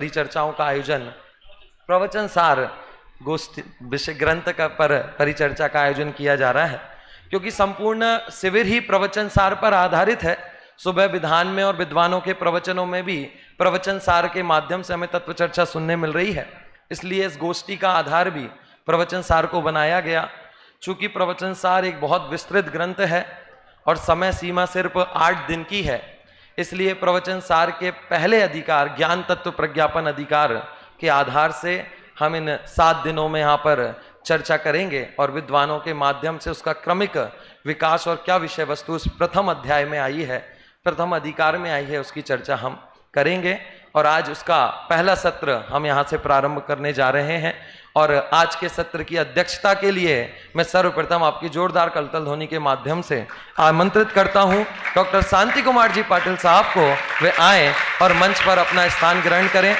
परिचर्चाओं का आयोजन प्रवचन सार गोष्ठी विषय ग्रंथ का पर परिचर्चा का आयोजन किया जा रहा है, क्योंकि संपूर्ण शिविर ही प्रवचन सार पर आधारित है। सुबह विधान में और विद्वानों के प्रवचनों में भी प्रवचन सार के माध्यम से हमें तत्व चर्चा सुनने मिल रही है, इसलिए इस गोष्ठी का आधार भी प्रवचन सार को बनाया गया। चूंकि प्रवचन सार एक बहुत विस्तृत ग्रंथ है और समय सीमा सिर्फ 8 दिन की है, इसलिए प्रवचन सार के पहले अधिकार ज्ञान तत्व प्रज्ञापन अधिकार के आधार से हम इन 7 दिनों में यहाँ पर चर्चा करेंगे और विद्वानों के माध्यम से उसका क्रमिक विकास और क्या विषय वस्तु उस प्रथम अध्याय में आई है, प्रथम अधिकार में आई है, उसकी चर्चा हम करेंगे। और आज उसका पहला सत्र हम यहाँ से प्रारंभ करने जा रहे हैं और आज के सत्र की अध्यक्षता के लिए मैं सर्वप्रथम आपकी जोरदार कलतल ध्वनि के माध्यम से आमंत्रित करता हूं डॉक्टर शांति कुमार जी पाटिल साहब को, वे आए और मंच पर अपना स्थान ग्रहण करें।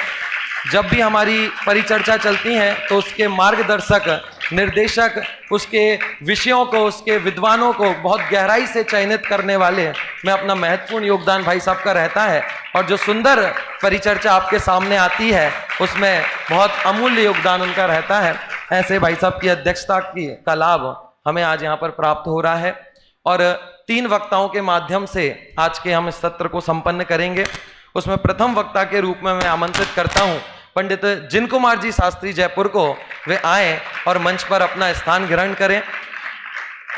जब भी हमारी परिचर्चा चलती है तो उसके मार्गदर्शक निर्देशक उसके विषयों को, उसके विद्वानों को बहुत गहराई से चयनित करने वाले में अपना महत्वपूर्ण योगदान भाई साहब का रहता है, और जो सुंदर परिचर्चा आपके सामने आती है उसमें बहुत अमूल्य योगदान उनका रहता है। ऐसे भाई साहब की अध्यक्षता का लाभ हमें आज यहाँ पर प्राप्त हो रहा है और 3 वक्ताओं के माध्यम से आज के हम इस सत्र को संपन्न करेंगे। उसमें प्रथम वक्ता के रूप में मैं आमंत्रित करता हूं पंडित जिन कुमार जी शास्त्री जयपुर को, वे आए और मंच पर अपना स्थान ग्रहण करें।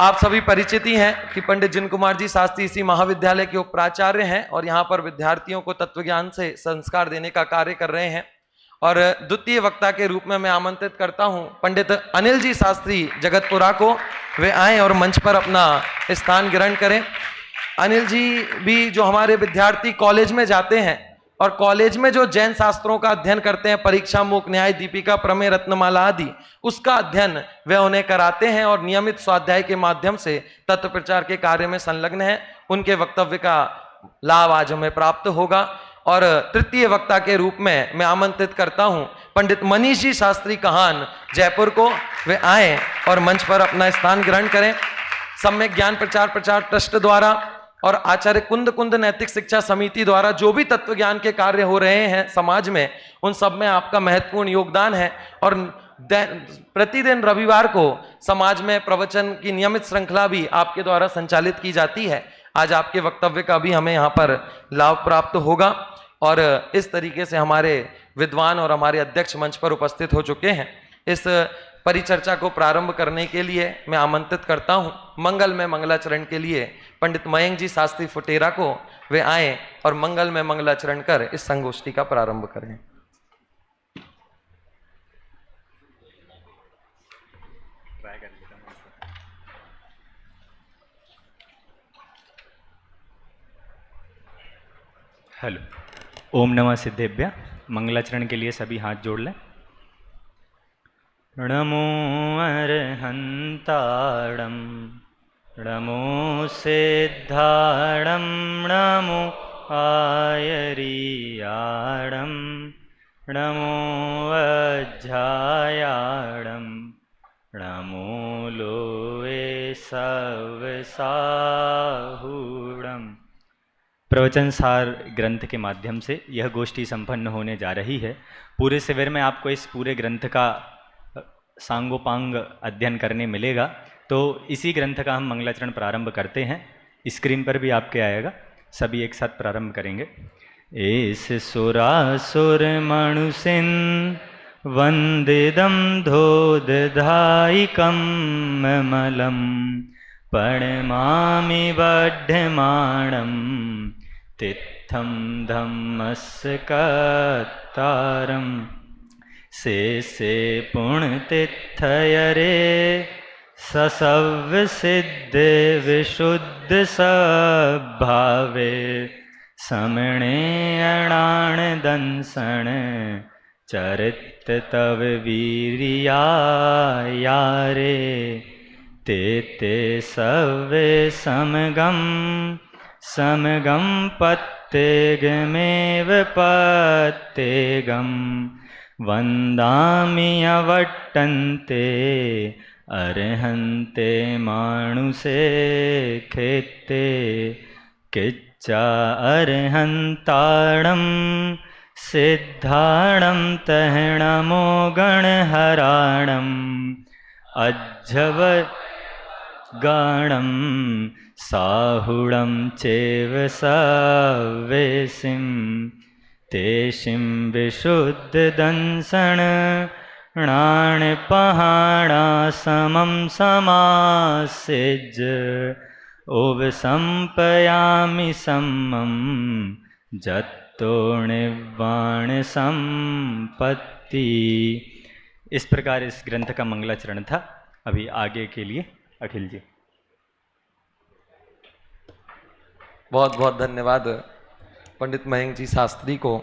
आप सभी परिचित ही हैं कि पंडित जिन कुमार जी शास्त्री इसी महाविद्यालय के उपप्राचार्य हैं और यहाँ पर विद्यार्थियों को तत्वज्ञान से संस्कार देने का कार्य कर रहे हैं। और द्वितीय वक्ता के रूप में मैं आमंत्रित करता हूं पंडित अनिल जी शास्त्री जगतपुरा को, वे आए और मंच पर अपना स्थान ग्रहण करें। अनिल जी भी जो हमारे विद्यार्थी कॉलेज में जाते हैं और कॉलेज में जो जैन शास्त्रों का अध्ययन करते हैं, परीक्षा मूक न्याय दीपिका प्रमेय रत्नमाला आदि, उसका अध्ययन वे उन्हें कराते हैं और नियमित स्वाध्याय के माध्यम से तत्व प्रचार के कार्य में संलग्न हैं। उनके वक्तव्य का लाभ आज हमें प्राप्त होगा। और तृतीय वक्ता के रूप में मैं आमंत्रित करता हूं पंडित मनीष जी शास्त्री कहान जयपुर को, वे आए और मंच पर अपना स्थान ग्रहण करें। सम्यक ज्ञान प्रचार ट्रस्ट द्वारा और आचार्य कुंद नैतिक शिक्षा समिति द्वारा जो भी तत्व ज्ञान के कार्य हो रहे हैं समाज में, उन सब में आपका महत्वपूर्ण योगदान है। और प्रतिदिन रविवार को समाज में प्रवचन की नियमित श्रृंखला भी आपके द्वारा संचालित की जाती है। आज आपके वक्तव्य का भी हमें यहाँ पर लाभ प्राप्त होगा और इस तरीके से हमारे विद्वान और हमारे अध्यक्ष मंच पर उपस्थित हो चुके हैं। इस परिचर्चा को प्रारंभ करने के लिए मैं आमंत्रित करता हूं मंगल में मंगलाचरण के लिए पंडित मयंक जी शास्त्री फुटेरा को, वे आए और मंगल में मंगलाचरण कर इस संगोष्ठी का प्रारंभ करें। हेलो, ओम नमः सिद्धेभ्य। मंगलाचरण के लिए सभी हाथ जोड़ लें। नमो अरहंताणं नमो सिद्धाणं नमो आयरीयाणं नमो अज्झायाणं नमो लोए सवसाहुणम्। प्रवचन सार ग्रंथ के माध्यम से यह गोष्ठी संपन्न होने जा रही है। पूरे शिविर में आपको इस पूरे ग्रंथ का सांगोपांग अध्ययन करने मिलेगा। तो इसी ग्रंथ का हम मंगलाचरण प्रारंभ करते हैं। स्क्रीन पर भी आपके आएगा, सभी एक साथ प्रारंभ करेंगे। एस सुरासुर मणुसिन वंदिदम धोदधायिकम मलम प्रणमामि बड्ढमाणं तित्थं धम्मस्कत्तारं से पुण्यतिथयरे ससव्यसिद्धे विशुद्ध सद्भावे समणे अणाण दंसण चरित तव वीर्यायारे ते सवे समगम पत्तेगमेव पत्तेगम वंदामि अवट्टन्ते अर्हन्ते मानुषे खेते किच्चा अर्हन्ताणं सिद्धाणं तहणमो गणहराणम् अज्जवगाणं साहुणं चैव सवेसिं तेषिं विशुद्धदंसणाणिपहाणा समं समासिज्य ओवसंपयामि सम्मं जत्तो निर्वाण संपत्ति। इस प्रकार इस ग्रंथ का मंगलाचरण था। अभी आगे के लिए अखिल जी। बहुत बहुत धन्यवाद पंडित मयंक जी शास्त्री को।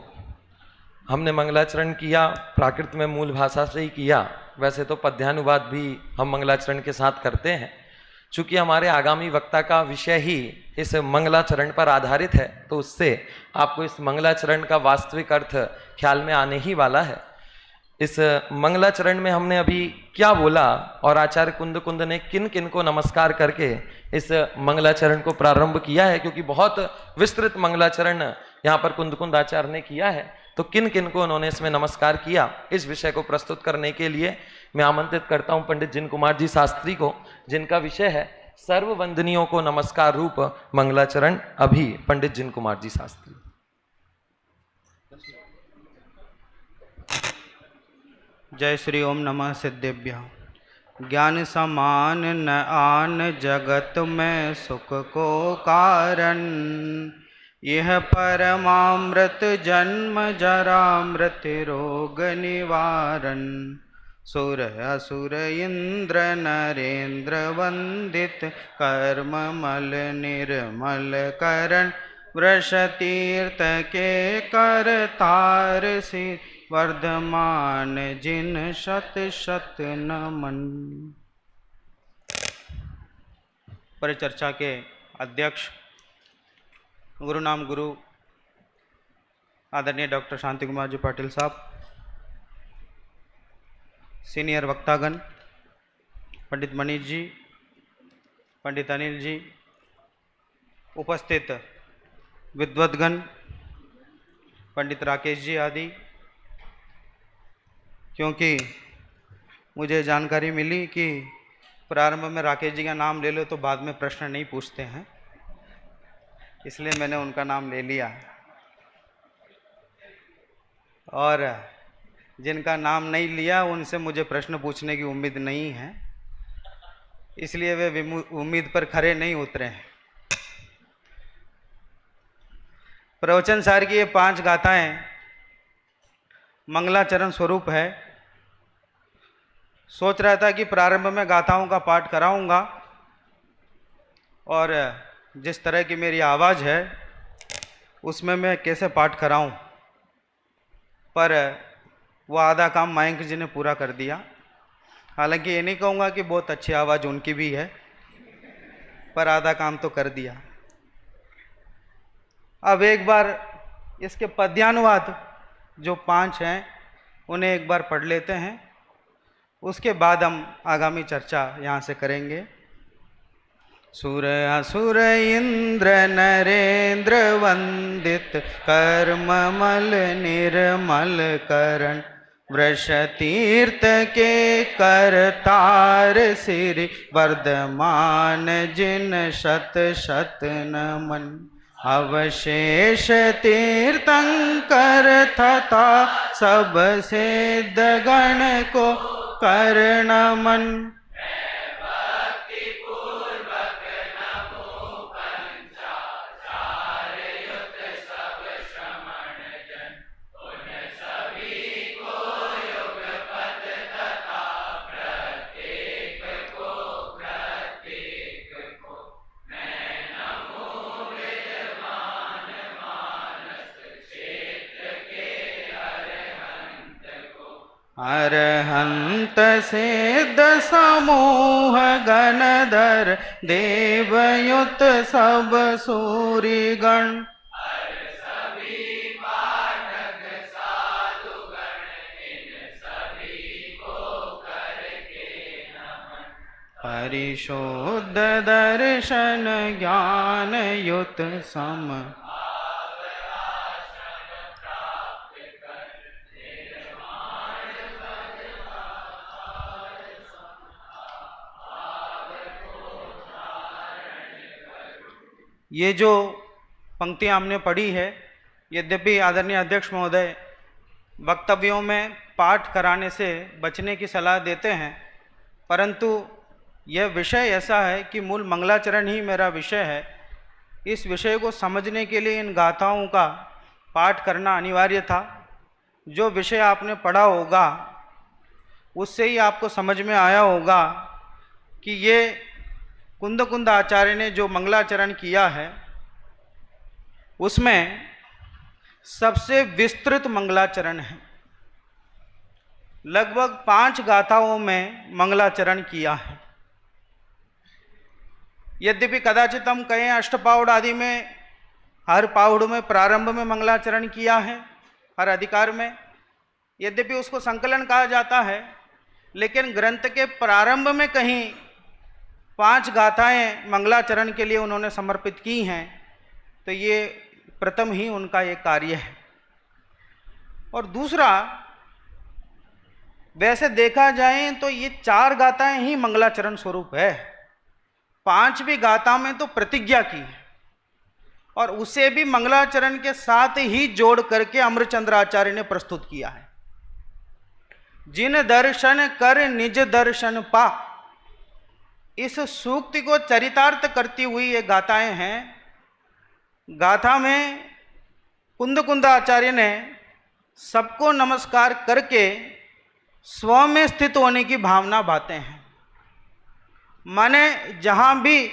हमने मंगलाचरण किया, प्राकृत में मूल भाषा से ही किया। वैसे तो पद्यानुवाद भी हम मंगलाचरण के साथ करते हैं। चूंकि हमारे आगामी वक्ता का विषय ही इस मंगलाचरण पर आधारित है, तो उससे आपको इस मंगलाचरण का वास्तविक अर्थ ख्याल में आने ही वाला है। इस मंगलाचरण में हमने अभी क्या बोला और आचार्य कुंद कुंद ने किन किन को नमस्कार करके इस मंगलाचरण को प्रारंभ किया है, क्योंकि बहुत विस्तृत मंगलाचरण यहाँ पर कुंद कुंद आचार्य ने किया है, तो किन किन को उन्होंने इसमें नमस्कार किया, इस विषय को प्रस्तुत करने के लिए मैं आमंत्रित करता हूं पंडित जिन कुमार जी शास्त्री को, जिनका विषय है सर्व वंदनियों को नमस्कार रूप मंगलाचरण। अभी पंडित जिन कुमार जी शास्त्री। जय श्री ओम नमः सिद्धेभ्यः। ज्ञान समान न आन जगत में सुख को कारण, यह परमामृत जन्म जरा मृत्यु रोग निवारण। सुर असुर इंद्र नरेंद्र वंदित, कर्म मल निर्मल करण। वृष तीर्थ के करतार से वर्धमान, जिन शत शत नमन। परिचर्चा के अध्यक्ष गुरु नाम गुरु आदरणीय डॉक्टर शांति कुमार जी पाटिल साहब, सीनियर वक्तागण पंडित मनीष जी, पंडित अनिल जी, उपस्थित विद्वद्गण पंडित राकेश जी आदि। क्योंकि मुझे जानकारी मिली कि प्रारंभ में राकेश जी का नाम ले लो तो बाद में प्रश्न नहीं पूछते हैं, इसलिए मैंने उनका नाम ले लिया। और जिनका नाम नहीं लिया उनसे मुझे प्रश्न पूछने की उम्मीद नहीं है, इसलिए वे उम्मीद पर खरे नहीं उतरे हैं। प्रवचन सार की ये 5 गाथाएं मंगलाचरण स्वरूप है। सोच रहा था कि प्रारंभ में गाथाओं का पाठ कराऊंगा और जिस तरह की मेरी आवाज़ है उसमें मैं कैसे पाठ कराऊं, पर वो आधा काम मयंक जी ने पूरा कर दिया। हालांकि ये नहीं कहूँगा कि बहुत अच्छी आवाज़ उनकी भी है, पर आधा काम तो कर दिया। अब एक बार इसके पद्यानुवाद जो 5 हैं उन्हें एक बार पढ़ लेते हैं, उसके बाद हम आगामी चर्चा यहाँ से करेंगे। सुर असुर इंद्र नरेंद्र वंदित, कर्म मल निर्मल करण। वृष तीर्थ के करतार सिरि, वर्धमान जिन शत शत नमन। अवशेष तीर्थंकर तथा सब सिद्ध गण को कर नमन। अरहंत सिद्ध समूह गणधर, देवयुत सब सूरिगण। परिशुद्ध दर्शन ज्ञान युत सम। ये जो पंक्तियाँ हमने पढ़ी है, यद्यपि आदरणीय अध्यक्ष महोदय वक्तव्यों में पाठ कराने से बचने की सलाह देते हैं, परंतु यह विषय ऐसा है कि मूल मंगलाचरण ही मेरा विषय है। इस विषय को समझने के लिए इन गाथाओं का पाठ करना अनिवार्य था। जो विषय आपने पढ़ा होगा उससे ही आपको समझ में आया होगा कि ये कुंद कुंद आचार्य ने जो मंगलाचरण किया है उसमें सबसे विस्तृत मंगलाचरण है। लगभग 5 गाथाओं में मंगलाचरण किया है। यद्यपि कदाचित हम कहें अष्टपाउड़ आदि में हर पाउड़ में प्रारंभ में मंगलाचरण किया है, हर अधिकार में, यद्यपि उसको संकलन कहा जाता है, लेकिन ग्रंथ के प्रारंभ में कहीं 5 गाथाएं मंगलाचरण के लिए उन्होंने समर्पित की हैं, तो ये प्रथम ही उनका एक कार्य है। और दूसरा, वैसे देखा जाए तो ये 4 गाथाएं ही मंगलाचरण स्वरूप है। 5वीं गाथा में तो प्रतिज्ञा की है और उसे भी मंगलाचरण के साथ ही जोड़ करके अमरचंद्र आचार्य ने प्रस्तुत किया है। जिन दर्शन कर निज दर्शन पा, इस सूक्ति को चरितार्थ करती हुई ये गाथाएं हैं। गाथा में कुंद कुंद आचार्य ने सबको नमस्कार करके स्व में स्थित होने की भावना बातें हैं। माने जहाँ भी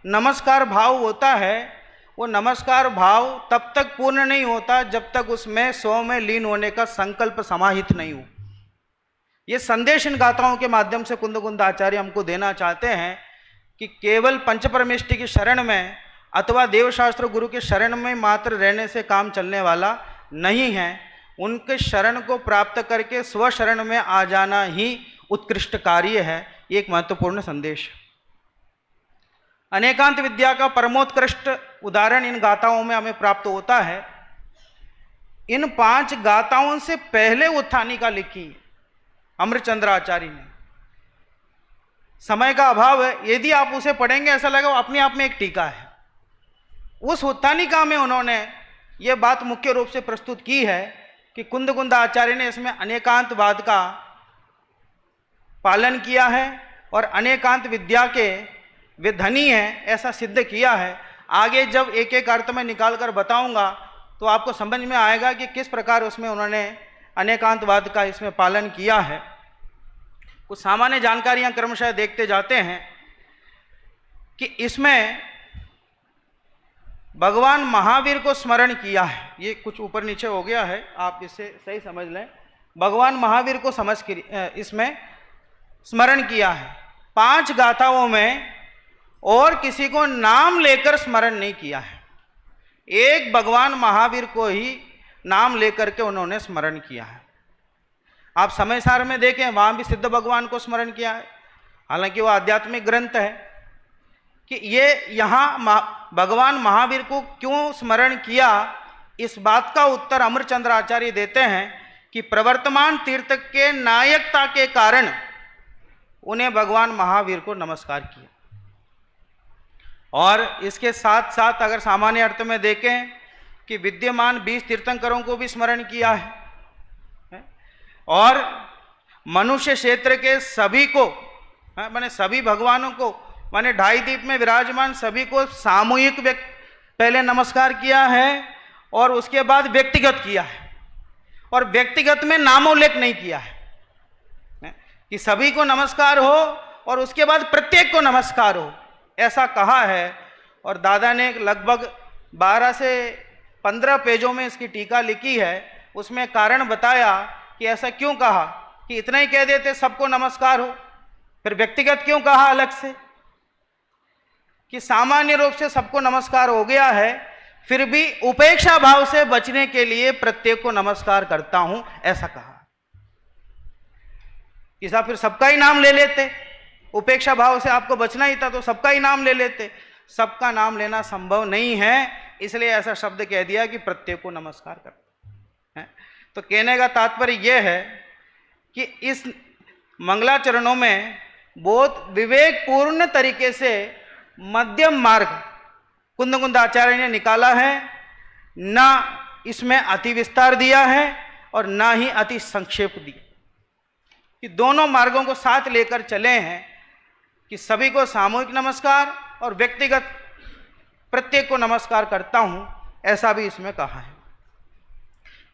नमस्कार भाव होता है वो नमस्कार भाव तब तक पूर्ण नहीं होता जब तक उसमें स्व में लीन होने का संकल्प समाहित नहीं हो। ये संदेश इन गाथाओं के माध्यम से कुंद कुंद आचार्य हमको देना चाहते हैं कि केवल पंचपरमेष्टि की शरण में अथवा देवशास्त्र गुरु के शरण में मात्र रहने से काम चलने वाला नहीं है। उनके शरण को प्राप्त करके स्व शरण में आ जाना ही उत्कृष्ट कार्य है। ये एक महत्वपूर्ण संदेश। अनेकांत विद्या का परमोत्कृष्ट उदाहरण इन गाथाओं में हमें प्राप्त होता है। इन 5 गाथाओं से पहले उत्थानिका लिखी अमरचंद्र आचार्य ने। समय का अभाव है, यदि आप उसे पढ़ेंगे ऐसा लगेगा वो अपने आप में एक टीका है। उस उत्थानिका में उन्होंने ये बात मुख्य रूप से प्रस्तुत की है कि कुंद कुंद आचार्य ने इसमें अनेकांतवाद का पालन किया है और अनेकांत विद्या के वे धनी हैं ऐसा सिद्ध किया है। आगे जब एक एक अर्थ में निकाल कर बताऊंगा तो आपको समझ में आएगा कि किस प्रकार उसमें उन्होंने अनेकांतवाद का इसमें पालन किया है। कुछ सामान्य जानकारियां क्रमशः देखते जाते हैं कि इसमें भगवान महावीर को स्मरण किया है। ये कुछ ऊपर नीचे हो गया है, आप इसे सही समझ लें। भगवान महावीर को समझ के इसमें स्मरण किया है। 5 गाथाओं में और किसी को नाम लेकर स्मरण नहीं किया है। एक भगवान महावीर को ही नाम लेकर के उन्होंने स्मरण किया है। आप समय सार में देखें, वहाँ भी सिद्ध भगवान को स्मरण किया है, हालांकि वो आध्यात्मिक ग्रंथ है। कि ये यहाँ भगवान महावीर को क्यों स्मरण किया, इस बात का उत्तर अमरचंद्र आचार्य देते हैं कि प्रवर्तमान तीर्थ के नायकता के कारण उन्हें भगवान महावीर को नमस्कार किया। और इसके साथ साथ अगर सामान्य अर्थ में देखें कि विद्यमान 20 तीर्थंकरों को भी स्मरण किया है और मनुष्य क्षेत्र के सभी को, माने सभी भगवानों को, माने 2.5 दीप में विराजमान सभी को सामूहिक पहले नमस्कार किया है और उसके बाद व्यक्तिगत किया है। और व्यक्तिगत में नामोल्लेख नहीं किया है कि सभी को नमस्कार हो और उसके बाद प्रत्येक को नमस्कार हो, ऐसा कहा है। और दादा ने लगभग 12 से 15 पेजों में इसकी टीका लिखी है। उसमें कारण बताया कि ऐसा क्यों कहा, कि इतना ही कह देते सबको नमस्कार हो, फिर व्यक्तिगत क्यों कहा अलग से, कि सामान्य रूप से सबको नमस्कार हो गया है, फिर भी उपेक्षा भाव से बचने के लिए प्रत्येक को नमस्कार करता हूं, ऐसा कहा। कि साहब फिर सबका ही नाम ले लेते, उपेक्षा भाव से आपको बचना ही था तो सबका ही नाम ले लेते। सबका नाम लेना संभव नहीं है, इसलिए ऐसा शब्द कह दिया कि प्रत्येक को नमस्कार करते हैं। तो कहने का तात्पर्य यह है कि इस मंगलाचरणों में बहुत विवेकपूर्ण तरीके से मध्यम मार्ग कुंदकुंद आचार्य ने निकाला है, ना इसमें अति विस्तार दिया है और ना ही अति संक्षेप दिया, कि दोनों मार्गों को साथ लेकर चले हैं कि सभी को सामूहिक नमस्कार और व्यक्तिगत प्रत्येक को नमस्कार करता हूं, ऐसा भी इसमें कहा है।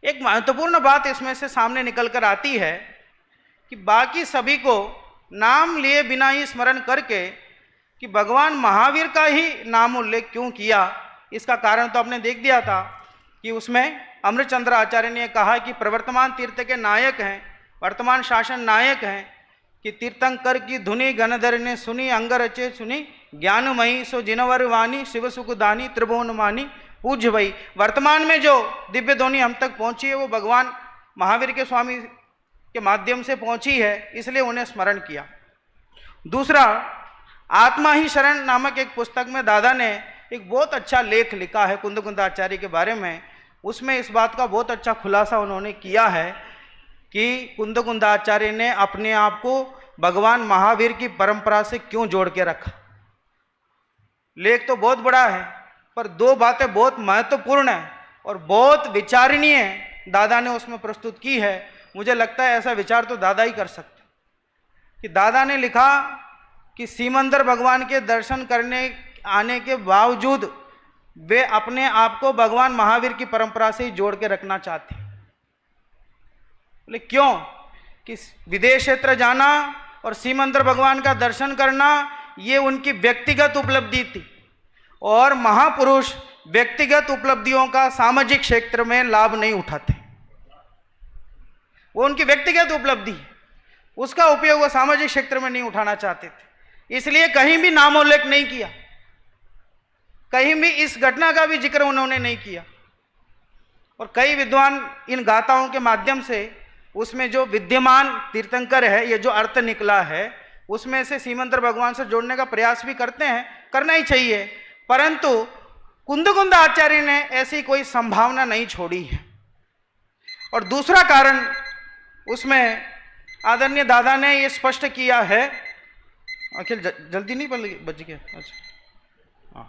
एक महत्वपूर्ण बात इसमें से सामने निकल कर आती है कि बाकी सभी को नाम लिए बिना ही स्मरण करके कि भगवान महावीर का ही नाम उल्लेख क्यों किया, इसका कारण तो आपने देख दिया था कि उसमें अमृतचंद्र आचार्य ने कहा कि प्रवर्तमान तीर्थ के नायक हैं, वर्तमान शासन नायक हैं, कि तीर्थंकर की धुनि गणधर ने सुनी, अंग रचे सुनी, ज्ञानमयी सो जिनवर वाणी, शिव सुख दानी त्रिभुवन मानी, पूज्य भई। वर्तमान में जो दिव्य ध्वनि हम तक पहुंची है वो भगवान महावीर के स्वामी के माध्यम से पहुंची है, इसलिए उन्हें स्मरण किया। दूसरा, आत्मा ही शरण नामक एक पुस्तक में दादा ने एक बहुत अच्छा लेख लिखा है कुंदकुंद आचार्य के बारे में। उसमें इस बात का बहुत अच्छा खुलासा उन्होंने किया है कि कुंदकुंद आचार्य ने अपने आप को भगवान महावीर की परंपरा से क्यों जोड़ के रखा। लेख तो बहुत बड़ा है, पर दो बातें बहुत महत्वपूर्ण है और बहुत विचारणीय दादा ने उसमें प्रस्तुत की है। मुझे लगता है ऐसा विचार तो दादा ही कर सकते, कि दादा ने लिखा कि सीमंदर भगवान के दर्शन करने आने के बावजूद वे अपने आप को भगवान महावीर की परंपरा से ही जोड़ के रखना चाहते हैं। बोले क्यों? कि विदेश क्षेत्र जाना और सीमंदर भगवान का दर्शन करना ये उनकी व्यक्तिगत उपलब्धि थी, और महापुरुष व्यक्तिगत उपलब्धियों का सामाजिक क्षेत्र में लाभ नहीं उठाते। वो उनकी व्यक्तिगत उपलब्धि है, उसका उपयोग वो सामाजिक क्षेत्र में नहीं उठाना चाहते थे, इसलिए कहीं भी नामोल्लेख नहीं किया, कहीं भी इस घटना का भी जिक्र उन्होंने नहीं किया। और कई विद्वान इन गाथाओं के माध्यम से उसमें जो विद्यमान तीर्थंकर है, ये जो अर्थ निकला है, उसमें से सीमंदर भगवान से जोड़ने का प्रयास भी करते हैं, करना ही चाहिए, परंतु कुंदकुंद आचार्य ने ऐसी कोई संभावना नहीं छोड़ी है। और दूसरा कारण उसमें आदरणीय दादा ने ये स्पष्ट किया है, अखिल जल्दी नहीं बज गया, अच्छा हाँ।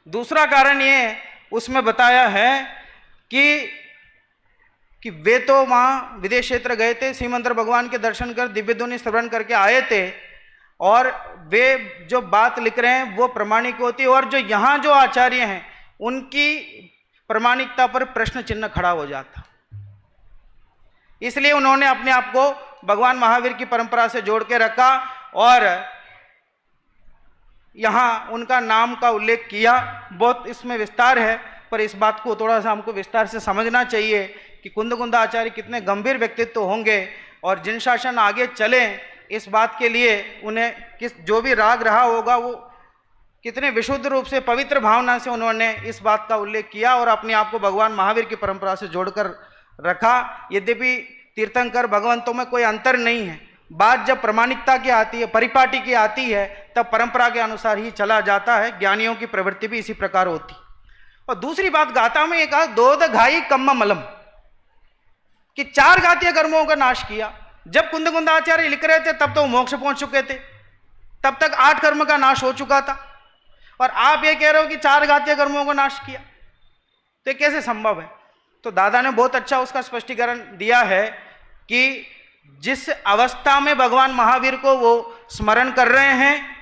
दूसरा कारण ये उसमें बताया है कि वे तो वहाँ विदेश क्षेत्र गए थे, सीमंदर भगवान के दर्शन कर दिव्य ध्वनि श्रवण करके आए थे, और वे जो बात लिख रहे हैं वो प्रमाणिक होती है, और जो यहाँ जो आचार्य हैं उनकी प्रमाणिकता पर प्रश्न चिन्ह खड़ा हो जाता। इसलिए उन्होंने अपने आप को भगवान महावीर की परंपरा से जोड़ के रखा और यहाँ उनका नाम का उल्लेख किया। बहुत इसमें विस्तार है, पर इस बात को थोड़ा सा हमको विस्तार से समझना चाहिए कि कुंदकुंद आचार्य कितने गंभीर व्यक्तित्व होंगे, और जिन शासन आगे चले इस बात के लिए उन्हें जो भी राग रहा होगा वो कितने विशुद्ध रूप से पवित्र भावना से उन्होंने इस बात का उल्लेख किया और अपने आप को भगवान महावीर की परंपरा से जोड़कर रखा। यद्यपि तीर्थंकर भगवंतों में कोई अंतर नहीं है, बात जब प्रामाणिकता की आती है, परिपाटी की आती है, तब परंपरा के अनुसार ही चला जाता है। ज्ञानियों की प्रवृत्ति भी इसी प्रकार होती। और दूसरी बात, गाथा में एक कहा दोध घाई कम्म मलम, कि 4 घातीय कर्मों का नाश किया। जब कुंदकुंद आचार्य लिख रहे थे तब तो मोक्ष पहुंच चुके थे, तब तक 8 कर्म का नाश हो चुका था, और आप ये कह रहे हो कि 4 घातीय कर्मों को नाश किया, तो कैसे संभव है? तो दादा ने बहुत अच्छा उसका स्पष्टीकरण दिया है कि जिस अवस्था में भगवान महावीर को वो स्मरण कर रहे हैं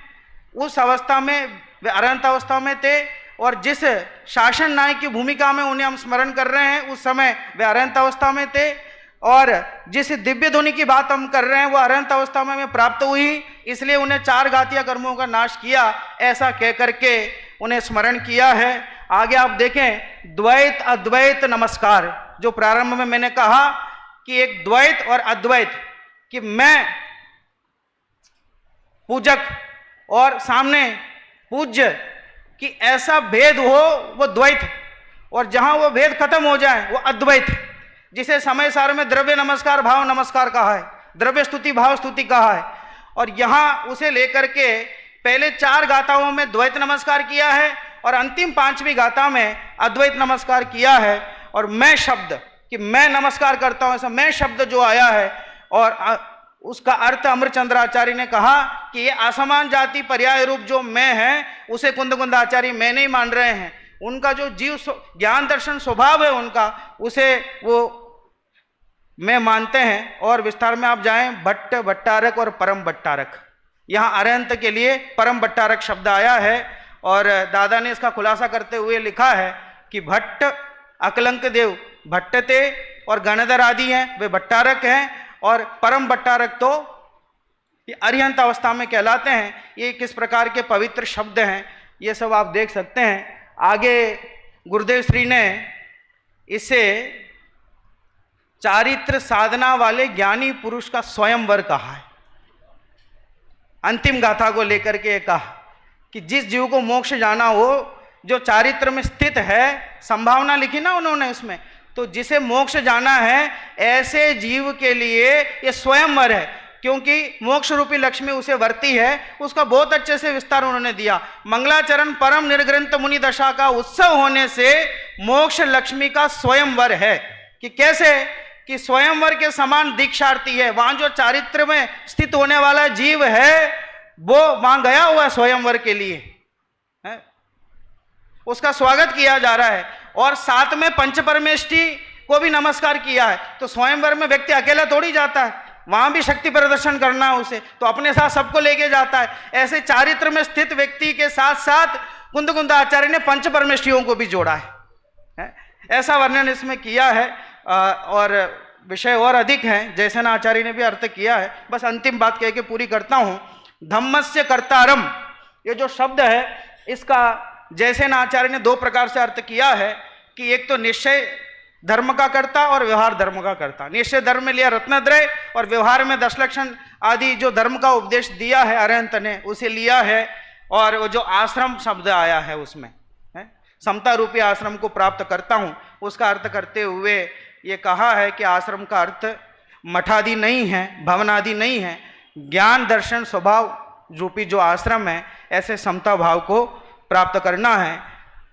उस अवस्था में वे अरहंत अवस्था में थे, और जिस शासन नायक की भूमिका में उन्हें हम स्मरण कर रहे हैं उस समय वे अरहंत अवस्था में थे, और जिस दिव्य ध्वनि की बात हम कर रहे हैं वो अरहंत अवस्था में प्राप्त हुई, इसलिए उन्हें 4 घातीय कर्मों का नाश किया, ऐसा कह करके उन्हें स्मरण किया है। आगे आप देखें द्वैत अद्वैत नमस्कार, जो प्रारंभ में मैंने कहा कि एक द्वैत और अद्वैत, कि मैं पूजक और सामने पूज्य, कि ऐसा भेद हो वो द्वैत, और जहां वो भेद खत्म हो जाए वो अद्वैत, जिसे समय सार में द्रव्य नमस्कार भाव नमस्कार कहा है, द्रव्य स्तुति भाव स्तुति कहा है, और यहां उसे लेकर के पहले 4 गाथाओं में द्वैत नमस्कार किया है और अंतिम 5वीं गाथा में अद्वैत नमस्कार किया है। और मैं शब्द, कि मैं नमस्कार करता हूं, ऐसा मैं शब्द जो आया है, और उसका अर्थ अमरचंद्राचार्य ने कहा कि ये असमान जाति पर्याय रूप जो मैं है उसे कुंदकुंदाचार्य मैं नहीं मान रहे हैं। उनका जो जीव ज्ञान दर्शन स्वभाव है उनका, उसे वो मैं मानते हैं। और विस्तार में आप जाएं, भट्ट, भट्टारक और परम भट्टारक, यहाँ अरहंत के लिए परम भट्टारक शब्द आया है। और दादा ने इसका खुलासा करते हुए लिखा है कि भट्ट अकलंक देव भट्ट थे और गणधर आदि हैं, वे भट्टारक हैं। और परम भट्टारक तो ये अरिहंत अवस्था में कहलाते हैं। ये किस प्रकार के पवित्र शब्द हैं ये सब आप देख सकते हैं। आगे गुरुदेव श्री ने इसे चारित्र साधना वाले ज्ञानी पुरुष का स्वयंवर कहा है। अंतिम गाथा को लेकर के कहा कि जिस जीव को मोक्ष जाना हो, जो चारित्र में स्थित है, संभावना लिखी ना उन्होंने उसमें, तो जिसे मोक्ष जाना है ऐसे जीव के लिए ये स्वयंवर है, क्योंकि मोक्ष रूपी लक्ष्मी उसे वर्ती है। उसका बहुत अच्छे से विस्तार उन्होंने दिया। मंगलाचरण परम निर्ग्रंथ मुनि दशा का उत्सव होने से मोक्ष लक्ष्मी का स्वयंवर है। कि कैसे कि स्वयंवर के समान दीक्षार्थी है। वहां जो चारित्र में स्थित होने वाला जीव है वो वहां गया हुआ है स्वयंवर के लिए है? उसका स्वागत किया जा रहा है। और साथ में पंच परमेष्ठी को भी नमस्कार किया है। तो स्वयंवर में व्यक्ति अकेला थोड़ी जाता है, वहां भी शक्ति प्रदर्शन करना है उसे, तो अपने साथ सबको लेके जाता है। ऐसे चारित्र में स्थित व्यक्ति के साथ साथ कुंदकुंदाचार्य ने पंच परमेष्ठियों को भी जोड़ा है? ऐसा वर्णन इसमें किया है। और विषय और अधिक हैं, जैसे ना आचार्य ने भी अर्थ किया है। बस अंतिम बात कह के पूरी करता हूं। धम्मस्य कर्तारम, ये जो शब्द है इसका जैसे ना आचार्य ने दो प्रकार से अर्थ किया है कि एक तो निश्चय धर्म का कर्ता और व्यवहार धर्म का कर्ता। निश्चय धर्म में लिया रत्नत्रय और व्यवहार में 10 लक्षण आदि जो धर्म का उपदेश दिया है अरहंत ने उसे लिया है। और वो जो आश्रम शब्द आया है उसमें समता रूपी आश्रम को प्राप्त करता हूं, उसका अर्थ करते हुए ये कहा है कि आश्रम का अर्थ मठादि नहीं है, भवन आदि नहीं है। ज्ञान दर्शन स्वभाव रूपी जो आश्रम है ऐसे समता भाव को प्राप्त करना है।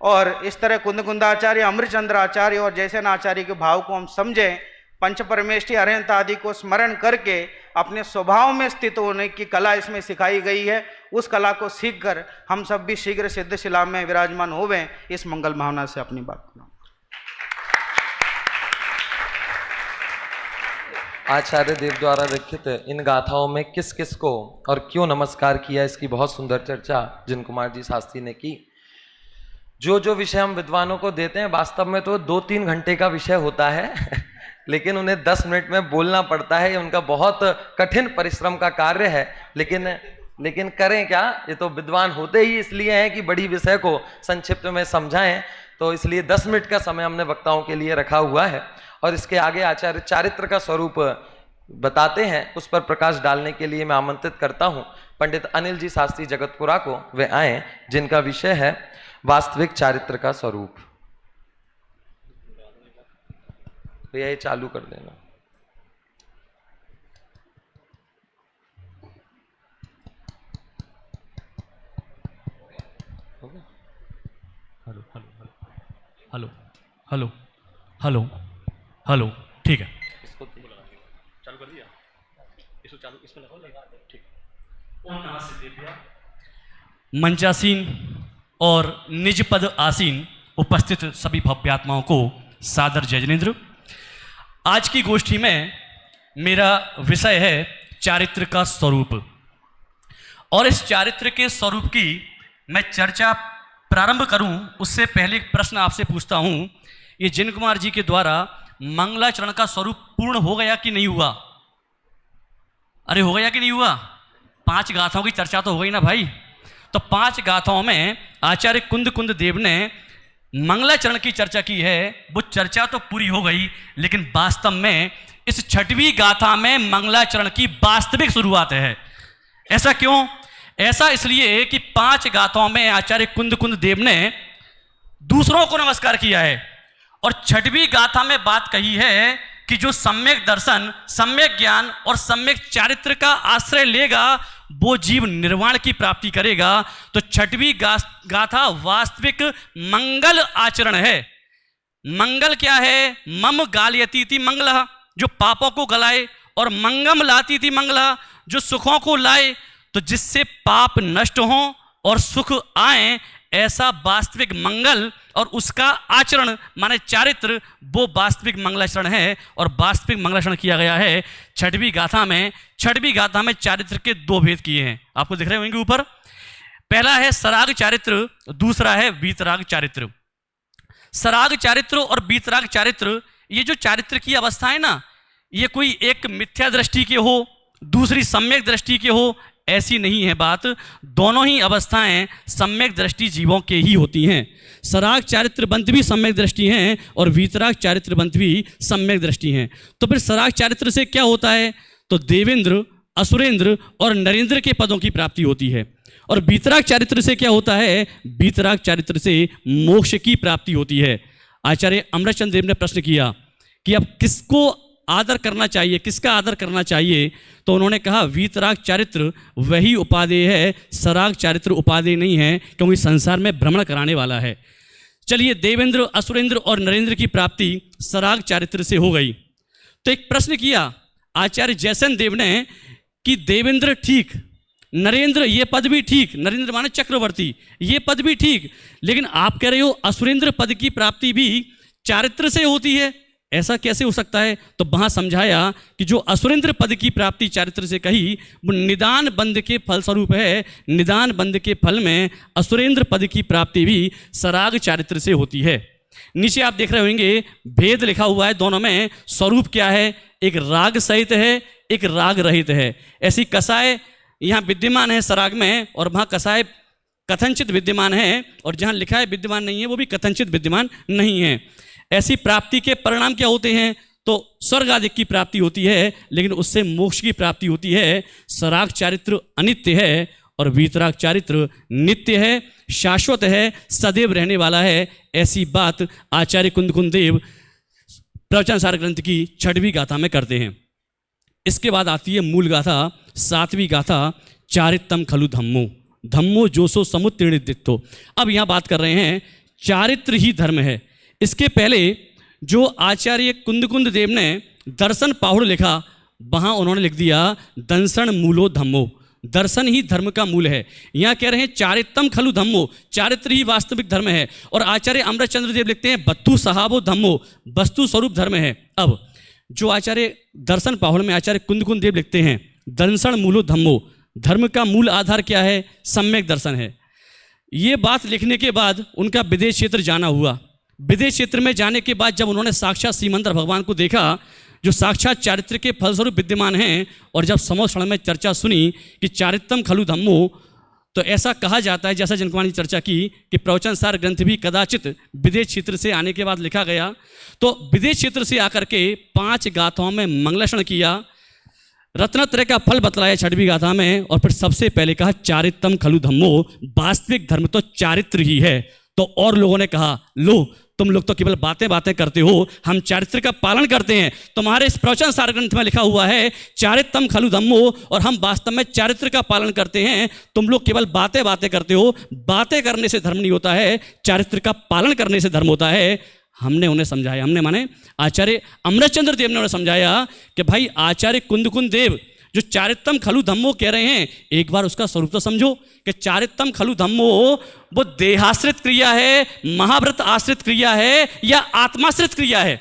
और इस तरह कुंदकुंदाचार्य, अमृतचंद्राचार्य और जैसे आचार्य के भाव को हम समझें, पंच परमेष्ठी अरहंत आदि को स्मरण करके अपने स्वभाव में स्थित होने की कला इसमें सिखाई गई है। उस कला को सीखकर हम सब भी शीघ्र सिद्धशिला में विराजमान होवें, इस मंगल भावना से अपनी बात करना। आचार्य देव द्वारा लिखित इन गाथाओं में किस किस को और क्यों नमस्कार किया, इसकी बहुत सुंदर चर्चा जिन कुमार जी शास्त्री ने की। जो जो विषय हम विद्वानों को देते हैं वास्तव में तो 2-3 घंटे का विषय होता है लेकिन उन्हें 10 मिनट में बोलना पड़ता है। ये उनका बहुत कठिन परिश्रम का कार्य है। लेकिन करें क्या, ये तो विद्वान होते ही इसलिए हैं कि बड़ी विषय को संक्षिप्त में समझाएं। तो इसलिए 10 मिनट का समय हमने वक्ताओं के लिए रखा हुआ है। और इसके आगे आचार्य चारित्र का स्वरूप बताते हैं, उस पर प्रकाश डालने के लिए मैं आमंत्रित करता हूं पंडित अनिल जी शास्त्री जगतपुरा को। वे आए, जिनका विषय है वास्तविक चारित्र का स्वरूप। तो ये चालू कर देना। हेलो हेलो हेलो हेलो, ठीक है। इसको चालू कर दिया, इसको चालू इसमें लगाओ, ठीक। ओम नमः सिद्धेभ्यः। मंचासीन और निज पद आसीन उपस्थित सभी भव्यात्माओं को सादर जय जिनेन्द्र। आज की गोष्ठी में मेरा विषय है चारित्र का स्वरूप। और इस चारित्र के स्वरूप की मैं चर्चा प्रारंभ करूं उससे पहले एक प्रश्न आपसे पूछता हूं। ये जिन कुमार जी के द्वारा मंगलाचरण का स्वरूप पूर्ण हो गया कि नहीं हुआ? अरे हो गया कि नहीं हुआ? 5 गाथाओं की चर्चा तो हो गई ना भाई। तो 5 गाथाओं में आचार्य कुंद देव ने मंगलाचरण की चर्चा की है। वो चर्चा तो पूरी हो गई, लेकिन वास्तव में इस 6वीं गाथा में मंगलाचरण की वास्तविक शुरुआत है। ऐसा क्यों? ऐसा इसलिए कि 5 गाथाओं में आचार्य कुंद देव ने दूसरों को नमस्कार किया है और 6वीं गाथा में बात कही है कि जो सम्यक दर्शन, सम्यक ज्ञान और सम्यक चारित्र का आश्रय लेगा वो जीव निर्वाण की प्राप्ति करेगा। तो 6वीं गाथा वास्तविक मंगल आचरण है। मंगल क्या है? मम गालयतीति मंगलः, जो पापों को गलाए और मंगम लाती थी मंगला, जो सुखों को लाए, तो जिससे पाप नष्ट हों और सुख आए, ऐसा वास्तविक मंगल और उसका आचरण माने चारित्र, वो वास्तविक मंगलाचरण है। और वास्तविक मंगलाचरण किया गया है छठवीं गाथा में। छठवीं गाथा में चारित्र के दो भेद किए हैं, आपको दिख रहे होंगे ऊपर। पहला है सराग चारित्र, दूसरा है वीतराग चारित्र। सराग चारित्र और वीतराग चारित्र, ये जो चारित्र की अवस्था है ना, ये कोई एक मिथ्या दृष्टि के हो, दूसरी सम्यक दृष्टि के हो, ऐसी नहीं है बात। दोनों ही अवस्थाएं सम्यक दृष्टि जीवों के ही होती हैं। सराग चारित्र बंध भी सम्यक दृष्टि हैं और वीतराग चारित्र बंध भी सम्यक दृष्टि हैं। तो फिर सराग चारित्र से क्या होता है? तो देवेंद्र, असुरेंद्र और नरेंद्र के पदों की प्राप्ति होती है। और वीतराग चारित्र से क्या होता है? वीतराग चारित्र से मोक्ष की प्राप्ति होती है। आचार्य अमृतचंद्र देव ने प्रश्न किया कि अब किसको आदर करना चाहिए, किसका आदर करना चाहिए? तो उन्होंने कहा वीतराग चारित्र वही उपादेय है, सराग चारित्र उपादेय नहीं है, क्योंकि संसार में भ्रमण कराने वाला है। चलिए, देवेंद्र, असुरेंद्र और नरेंद्र की प्राप्ति सराग चारित्र से हो गई। तो एक प्रश्न किया आचार्य जयसेन देव ने कि देवेंद्र ठीक, नरेंद्र ये पद भी ठीक, नरेंद्र माने चक्रवर्ती, ये पद भी ठीक, लेकिन आप कह रहे हो असुरेंद्र पद की प्राप्ति भी चारित्र से होती है, ऐसा कैसे हो सकता है? तो वहां समझाया कि जो असुरेंद्र पद की प्राप्ति चारित्र से कही, वो निदान बंध के फल स्वरूप है। निदान बंध के फल में असुरेंद्र पद की प्राप्ति भी सराग चारित्र से होती है। नीचे आप देख रहे होंगे भेद लिखा हुआ है दोनों में। स्वरूप क्या है? एक राग सहित है, एक राग रहित है। ऐसी कसाय यहाँ विद्यमान है सराग में, और वहाँ कसाय कथनचित विद्यमान है, और जहाँ लिखा है विद्यमान नहीं है, वो भी कथनचित विद्यमान नहीं है। ऐसी प्राप्ति के परिणाम क्या होते हैं? तो स्वर्ग आदि की प्राप्ति होती है, लेकिन उससे मोक्ष की प्राप्ति होती है। सराग चारित्र अनित्य है और वीतराग चारित्र नित्य है, शाश्वत है, सदैव रहने वाला है। ऐसी बात आचार्य कुंद देव प्रवचन सार ग्रंथ की छठवीं गाथा में करते हैं। इसके बाद आती है मूल गाथा, सातवीं गाथा, चारित्रम खलु धम्मो, धम्मो जोसो समुत्तीर्णिदित्तो। अब यहाँ बात कर रहे हैं चारित्र ही धर्म है। इसके पहले जो आचार्य कुंद देव ने दर्शन पाहुड़ लिखा, वहाँ उन्होंने लिख दिया दंसन मूलो धम्मो, दर्शन ही धर्म का मूल है। यहाँ कह रहे हैं चारित्रम खलु धम्मो, चारित्र ही वास्तविक धर्म है। और आचार्य अमृतचंद्र देव लिखते हैं बत्तु सहाबो धम्मो, वस्तु स्वरूप धर्म है। अब जो आचार्य दर्शन पाहुड़ में आचार्य कुंद देव लिखते हैं दंसन मूलो धम्मो, धर्म का मूल आधार क्या है? सम्यक दर्शन है। ये बात लिखने के बाद उनका विदेश क्षेत्र जाना हुआ। विदेश क्षेत्र में जाने के बाद जब उन्होंने साक्षात सीमंतर भगवान को देखा, जो साक्षात चारित्र के फलस्वरूप विद्यमान हैं, और जब समोक्षण में चर्चा सुनी कि चारित्रम खलु धम्मो, तो ऐसा कहा जाता है, जैसा जनकुमार ने चर्चा की, कि प्रवचन सार ग्रंथ भी कदाचित विदेश क्षेत्र से आने के बाद लिखा गया। तो विदेश क्षेत्र से आकर के 5 गाथाओं में मंगलाचरण किया, रत्नत्रय का फल बतलाया छठवीं गाथा में, और फिर सबसे पहले कहा चारित्रम खलु धम्मो, वास्तविक धर्म तो चारित्र ही है। तो और लोगों ने कहा लो, तुम लोग तो केवल बातें करते हो, हम चारित्र का पालन करते हैं। तुम्हारे इस प्रवचन सार ग्रंथ में लिखा हुआ है चारित्रम खलु धम्मो, और हम वास्तव में चारित्र का पालन करते हैं। तुम लोग केवल बातें करते हो। बातें करने से धर्म नहीं होता है, चारित्र का पालन करने से धर्म होता है। हमने उन्हें समझाया, हमने माने आचार्य अमृतचंद्र देव ने उन्हें समझाया कि भाई आचार्य कुंद देव जो चारित्रम खलु धम्मो कह रहे हैं, एक बार उसका स्वरूप तो समझो कि चारित्रम खलु धम्मो वो देहाश्रित क्रिया है, महाव्रत आश्रित क्रिया है, या आत्माश्रित क्रिया है।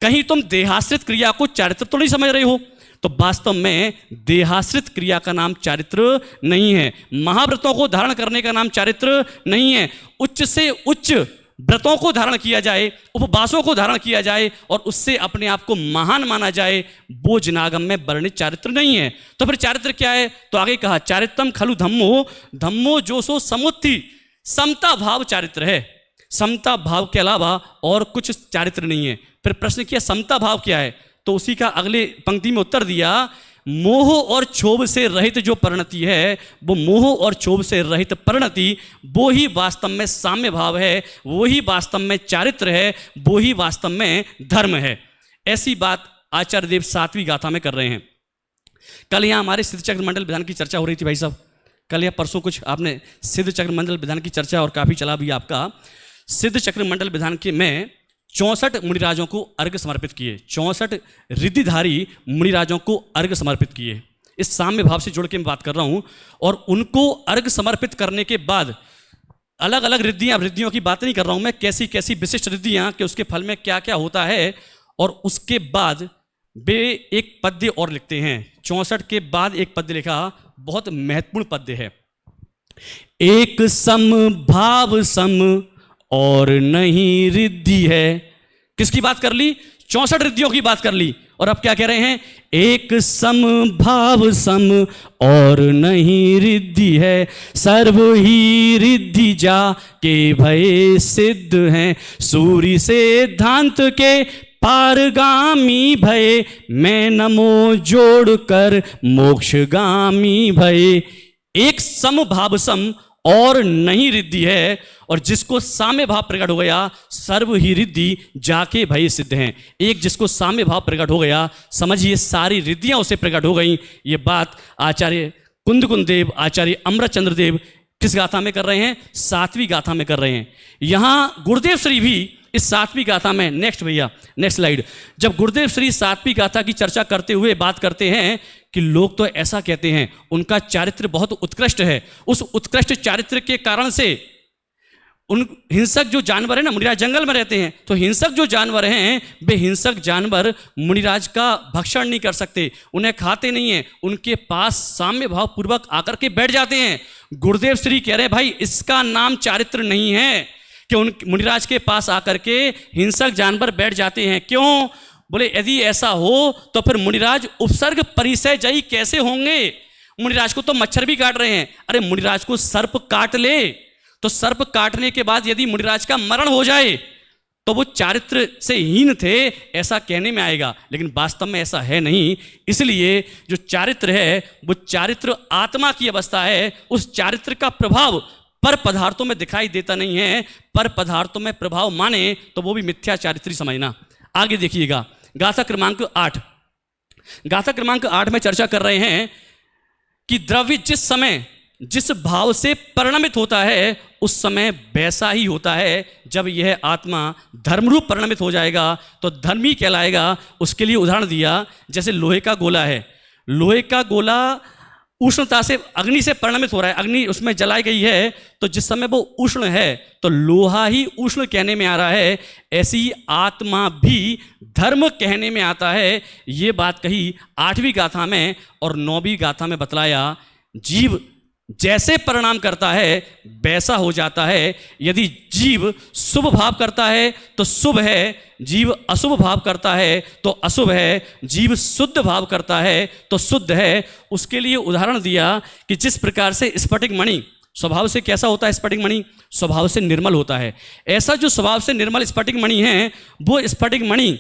कहीं तुम देहाश्रित क्रिया को चारित्र तो नहीं समझ रहे हो। तो वास्तव में देहाश्रित क्रिया का नाम चारित्र नहीं है, महाव्रतों को धारण करने का नाम चारित्र नहीं है। उच्च से उच्च व्रतों को धारण किया जाए, उपवासों को धारण किया जाए, और उससे अपने आप को महान माना जाए, वो जिनागम में वर्णित चारित्र नहीं है। तो फिर चारित्र क्या है? तो आगे कहा चारित्रम खलु धम्मो, धम्मो जोसो समुत्थि, समता भाव चारित्र है। समता भाव के अलावा और कुछ चारित्र नहीं है। फिर प्रश्न किया समता भाव क्या है? तो उसी का अगले पंक्ति में उत्तर दिया, मोह और क्षोभ से रहित जो परिणति है, वो मोह और क्षोभ से रहित परिणति, वो ही वास्तव में साम्य भाव है, वो ही वास्तव में चारित्र है, वो ही वास्तव में धर्म है। ऐसी बात आचार्य देव 7वीं गाथा में कर रहे हैं। कल यहाँ हमारे सिद्ध चक्र मंडल विधान की चर्चा हो रही थी भाई साहब, कल या परसों कुछ आपने सिद्ध चक्र मंडल विधान की चर्चा, और काफ़ी चला भी आपका। सिद्ध चक्र मंडल विधान के में 64 मुनिराजों को अर्घ्य समर्पित किए, 64 रिद्धिधारी मुनिराजों को अर्घ्य समर्पित किए। इस साम्य भाव से जुड़ के मैं बात कर रहा हूँ। और उनको अर्घ्य समर्पित करने के बाद अलग अलग रिद्धियों की बात नहीं कर रहा हूँ मैं, कैसी कैसी विशिष्ट रिद्धियाँ कि उसके फल में क्या क्या होता है। और उसके बाद वे एक पद्य और लिखते हैं, 64 के बाद एक पद्य लिखा, बहुत महत्वपूर्ण पद्य है। एक सम भाव सम और नहीं रिद्धि है। किसकी बात कर ली? 64 रिद्धियों की बात कर ली। और अब क्या कह रहे हैं? एक सम भाव सम और नहीं रिद्धि है, सर्व ही रिद्धि जा के भय सिद्ध हैं, सूर्य सिद्धांत के पारगामी भय, मैं नमो जोड़कर मोक्षगामी भय। एक सम भाव सम और नहीं रिद्धि है, और जिसको साम्य भाव प्रकट हो गया, सर्व ही रिद्धि जाके भय सिद्ध हैं। एक जिसको साम्य भाव प्रकट हो गया, समझिए सारी रिद्धियां उसे प्रकट हो गई। ये बात आचार्य कुंद देव, आचार्य अमृतचंद्र देव किस गाथा में कर रहे हैं? 7वीं गाथा में कर रहे हैं। यहाँ गुरुदेव श्री भी इस 7वीं गाथा में, नेक्स्ट भैया नेक्स्ट स्लाइड, जब गुरुदेव श्री 7वीं गाथा की चर्चा करते हुए बात करते हैं कि लोग तो ऐसा कहते हैं उनका चारित्र बहुत उत्कृष्ट है, उस उत्कृष्ट चारित्र के कारण से उन हिंसक जो जानवर है ना, मुनिराज जंगल में रहते हैं, तो हिंसक जो जानवर हैं वे हिंसक जानवर मुनिराज का भक्षण नहीं कर सकते, उन्हें खाते नहीं हैं, उनके पास साम्य भाव पूर्वक आकर के बैठ जाते हैं। गुरुदेव श्री कह रहे हैं भाई इसका नाम चारित्र नहीं है कि उन मुनिराज के पास आकर के हिंसक जानवर बैठ जाते हैं। क्यों? बोले यदि ऐसा हो तो फिर मुनिराज उपसर्ग परिचय जयी कैसे होंगे? मुनिराज को तो मच्छर भी काट रहे हैं। अरे मुनिराज को सर्प काट ले तो सर्प काटने के बाद यदि मुनिराज का मरण हो जाए तो वो चारित्र से हीन थे, ऐसा कहने में आएगा, लेकिन वास्तव में ऐसा है नहीं। इसलिए जो चारित्र है वो चारित्र आत्मा की अवस्था है, उस चारित्र का प्रभाव पर पदार्थों में दिखाई देता नहीं है। पर पदार्थों में प्रभाव माने तो वो भी मिथ्या चारित्री समझना। आगे देखिएगा, गाथा क्रमांक 8, गाथा क्रमांक 8 में चर्चा कर रहे हैं कि द्रव्य जिस समय जिस भाव से परिणमित होता है उस समय वैसा ही होता है। जब यह आत्मा धर्मरूप परिणमित हो जाएगा तो धर्मी कहलाएगा। उसके लिए उदाहरण दिया, जैसे लोहे का गोला है, लोहे का गोला उष्णता से अग्नि से परिणमित हो रहा है, अग्नि उसमें जलाई गई है, तो जिस समय वो उष्ण है तो लोहा ही उष्ण कहने में आ रहा है। ऐसी ही आत्मा भी धर्म कहने में आता है। ये बात कही 8वीं गाथा में, और 9वीं गाथा में बतलाया जीव जैसे परिणाम करता है वैसा हो जाता है। यदि जीव शुभ भाव करता है तो शुभ है, जीव अशुभ भाव करता है तो अशुभ है, जीव शुद्ध भाव करता है तो शुद्ध है। उसके लिए उदाहरण दिया कि जिस प्रकार से स्फटिक मणि स्वभाव से कैसा होता है, स्फटिक मणि स्वभाव से निर्मल होता है, ऐसा जो स्वभाव से निर्मल स्फटिक मणि है वो स्फटिक मणि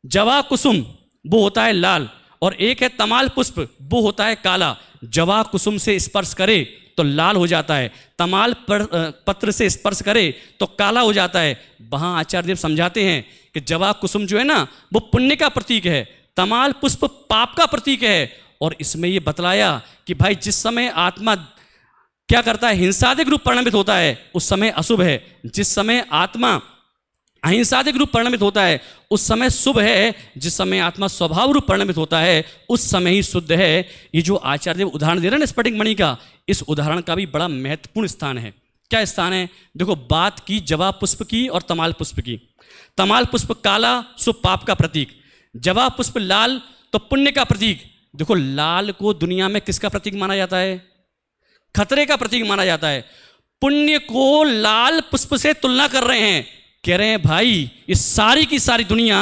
जवा कुसुम वो होता है लाल, और एक है तमाल पुष्प वो होता है काला। जवा कुसुम से स्पर्श करे तो लाल हो जाता है, तमाल पत्र से स्पर्श करे तो काला हो जाता है। वहाँ आचार्य देव समझाते हैं कि जवा कुसुम जो है ना वो पुण्य का प्रतीक है, तमाल पुष्प पाप का प्रतीक है। और इसमें ये बतलाया कि भाई जिस समय आत्मा क्या करता है, हिंसादिक रूप परिणमित होता है, उस समय अशुभ है। जिस समय आत्मा अहिंसादिक रूप परिणमित होता है उस समय शुभ है। जिस समय आत्मा स्वभाव रूप परिणमित होता है उस समय ही शुद्ध है। ये जो आचार्य देव उदाहरण दे रहे हैं ना स्फटिक मणि का, इस उदाहरण का भी बड़ा महत्वपूर्ण स्थान है। क्या स्थान है? देखो, बात की जवा पुष्प की और तमाल पुष्प की। तमाल पुष्प काला सो पाप का प्रतीक, जवा पुष्प लाल तो पुण्य का प्रतीक। देखो, लाल को दुनिया में किसका प्रतीक माना जाता है? खतरे का प्रतीक माना जाता है। पुण्य को लाल पुष्प से तुलना कर रहे हैं, कह रहे हैं भाई ये सारी की सारी दुनिया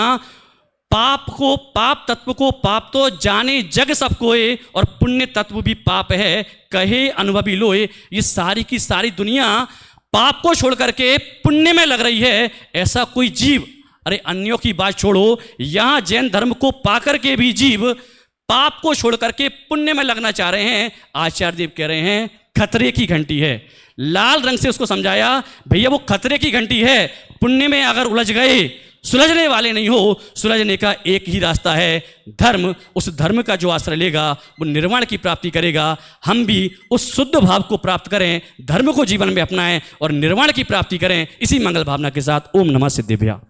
पाप को, पाप तत्व को, पाप तो जाने जग सब कोय, और पुण्य तत्व भी पाप है कहे अनुभवी लोए। ये सारी की सारी दुनिया पाप को छोड़ करके पुण्य में लग रही है। ऐसा कोई जीव, अरे अन्यों की बात छोड़ो, यहां जैन धर्म को पाकर के भी जीव पाप को छोड़ करके पुण्य में लगना चाह रहे हैं। आचार्य देव कह रहे हैं खतरे की घंटी है। लाल रंग से उसको समझाया, भैया वो खतरे की घंटी है, पुण्य में अगर उलझ गए सुलझने वाले नहीं हो। सुलझने का एक ही रास्ता है धर्म। उस धर्म का जो आश्रय लेगा वो निर्वाण की प्राप्ति करेगा। हम भी उस शुद्ध भाव को प्राप्त करें, धर्म को जीवन में अपनाएं और निर्वाण की प्राप्ति करें। इसी मंगल भावना के साथ ओम नमः सिद्धिभ्या।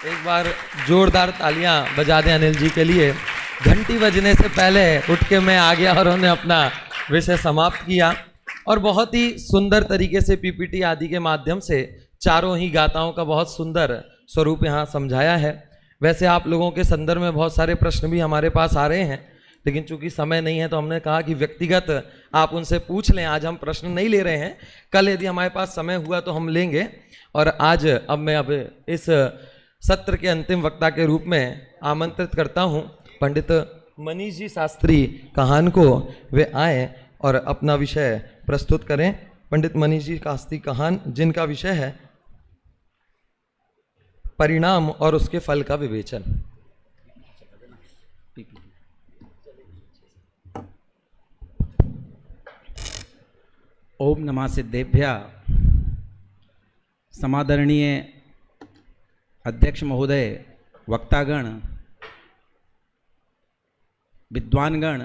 एक बार जोरदार तालियां बजा दें अनिल जी के लिए। घंटी बजने से पहले उठ के मैं आ गया और उन्होंने अपना विषय समाप्त किया और बहुत ही सुंदर तरीके से पीपीटी आदि के माध्यम से चारों ही गाथाओं का बहुत सुंदर स्वरूप यहाँ समझाया है। वैसे आप लोगों के संदर्भ में बहुत सारे प्रश्न भी हमारे पास आ रहे हैं, लेकिन चूंकि समय नहीं है तो हमने कहा कि व्यक्तिगत आप उनसे पूछ लें। आज हम प्रश्न नहीं ले रहे हैं, कल यदि हमारे पास समय हुआ तो हम लेंगे। और आज अब इस सत्र के अंतिम वक्ता के रूप में आमंत्रित करता हूँ पंडित मनीष जी शास्त्री कहान को। वे आए और अपना विषय प्रस्तुत करें। पंडित मनीष जी शास्त्री कहान, जिनका विषय है परिणाम और उसके फल का विवेचन। ओम नमः सिद्धेभ्या। समादरणीय अध्यक्ष महोदय, वक्तागण, विद्वानगण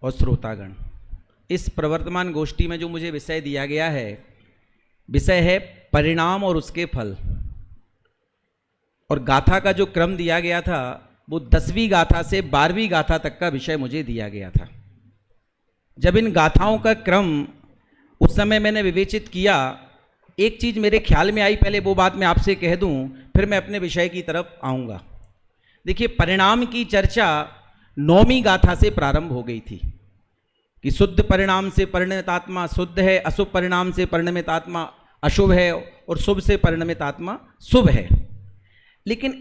और श्रोतागण, इस प्रवर्तमान गोष्ठी में जो मुझे विषय दिया गया है, विषय है परिणाम और उसके फल। और गाथा का जो क्रम दिया गया था वो 10वीं गाथा से 12वीं गाथा तक का विषय मुझे दिया गया था। जब इन गाथाओं का क्रम उस समय मैंने विवेचित किया, एक चीज़ मेरे ख्याल में आई। पहले वो बात मैं आपसे कह दूं, फिर मैं अपने विषय की तरफ आऊँगा। देखिए, परिणाम की चर्चा 9वीं गाथा से प्रारंभ हो गई थी कि शुद्ध परिणाम से परिणमित आत्मा शुद्ध है, अशुभ परिणाम से परिणमित आत्मा अशुभ है और शुभ से परिणमित आत्मा शुभ है। लेकिन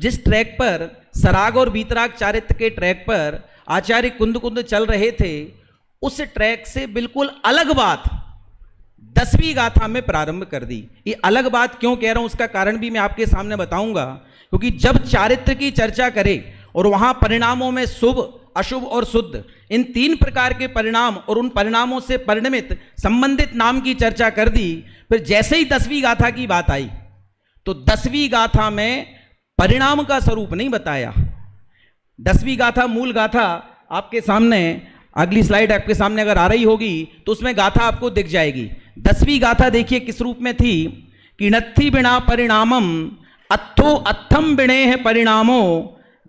जिस ट्रैक पर सराग और वीतराग चारित्र के ट्रैक पर आचार्य कुंद चल रहे थे, उस ट्रैक से बिल्कुल अलग बात 10वीं गाथा में प्रारंभ कर दी। ये अलग बात क्यों कह रहा हूं, उसका कारण भी मैं आपके सामने बताऊंगा। क्योंकि जब चारित्र की चर्चा करें और वहां परिणामों में शुभ, अशुभ और शुद्ध, इन 3 प्रकार के परिणाम और उन परिणामों से परिणमित संबंधित नाम की चर्चा कर दी, फिर जैसे ही 10वीं गाथा की बात आई तो 10वीं गाथा में परिणाम का स्वरूप नहीं बताया। 10वीं गाथा, मूल गाथा आपके सामने, अगली स्लाइड आपके सामने अगर आ रही होगी तो उसमें गाथा आपको दिख जाएगी। 10वीं गाथा देखिए किस रूप में थी कि नत्थि बिना परिणामम अत्थो अत्थम बिणे है परिणामो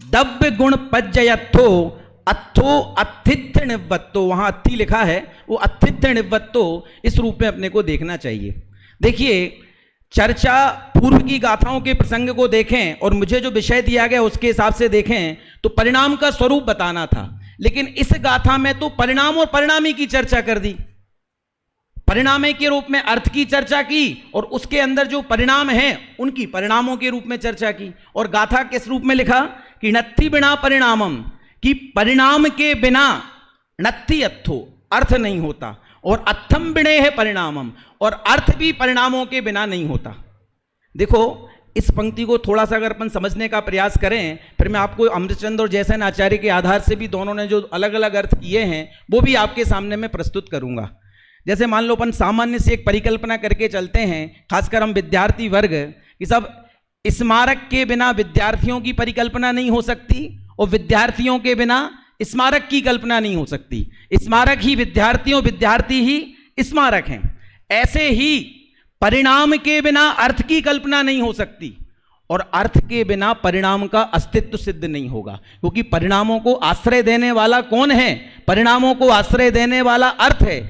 दव्य गुण पज्जयत्थो अत्थो अत्थित्य निवत्तो। वहां अत्थि लिखा है, वो अत्थित्य निवत्तो इस रूप में अपने को देखना चाहिए। देखिए, चर्चा पूर्व की गाथाओं के प्रसंग को देखें और मुझे जो विषय दिया गया उसके हिसाब से देखें तो परिणाम का स्वरूप बताना था, लेकिन इस गाथा में तो परिणाम और परिणामी की चर्चा कर दी। परिणामे के रूप में अर्थ की चर्चा की और उसके अंदर जो परिणाम हैं उनकी परिणामों के रूप में चर्चा की। और गाथा किस रूप में लिखा कि नत्थि बिना परिणामम, कि परिणाम के बिना नत्थि अत्थो, अर्थ नहीं होता, और अत्थम बिणे है परिणामम, और अर्थ भी परिणामों के बिना नहीं होता। देखो, इस पंक्ति को थोड़ा सा अगर अपन समझने का प्रयास करें, फिर मैं आपको अमृतचंद और जयसेन आचार्य के आधार से भी दोनों ने जो अलग अलग अर्थ किए हैं वो भी आपके सामने मैं प्रस्तुत करूंगा। जैसे मान लो अपन सामान्य से एक परिकल्पना करके चलते हैं, खासकर हम विद्यार्थी वर्ग, कि सब स्मारक के बिना विद्यार्थियों की परिकल्पना नहीं हो सकती और विद्यार्थियों के बिना स्मारक की कल्पना नहीं हो सकती। स्मारक ही विद्यार्थियों, विद्यार्थी ही स्मारक हैं। ऐसे ही परिणाम के बिना अर्थ की कल्पना नहीं हो सकती और अर्थ के बिना परिणाम का अस्तित्व सिद्ध नहीं होगा, क्योंकि परिणामों को आश्रय देने वाला कौन है? परिणामों को आश्रय देने वाला अर्थ है।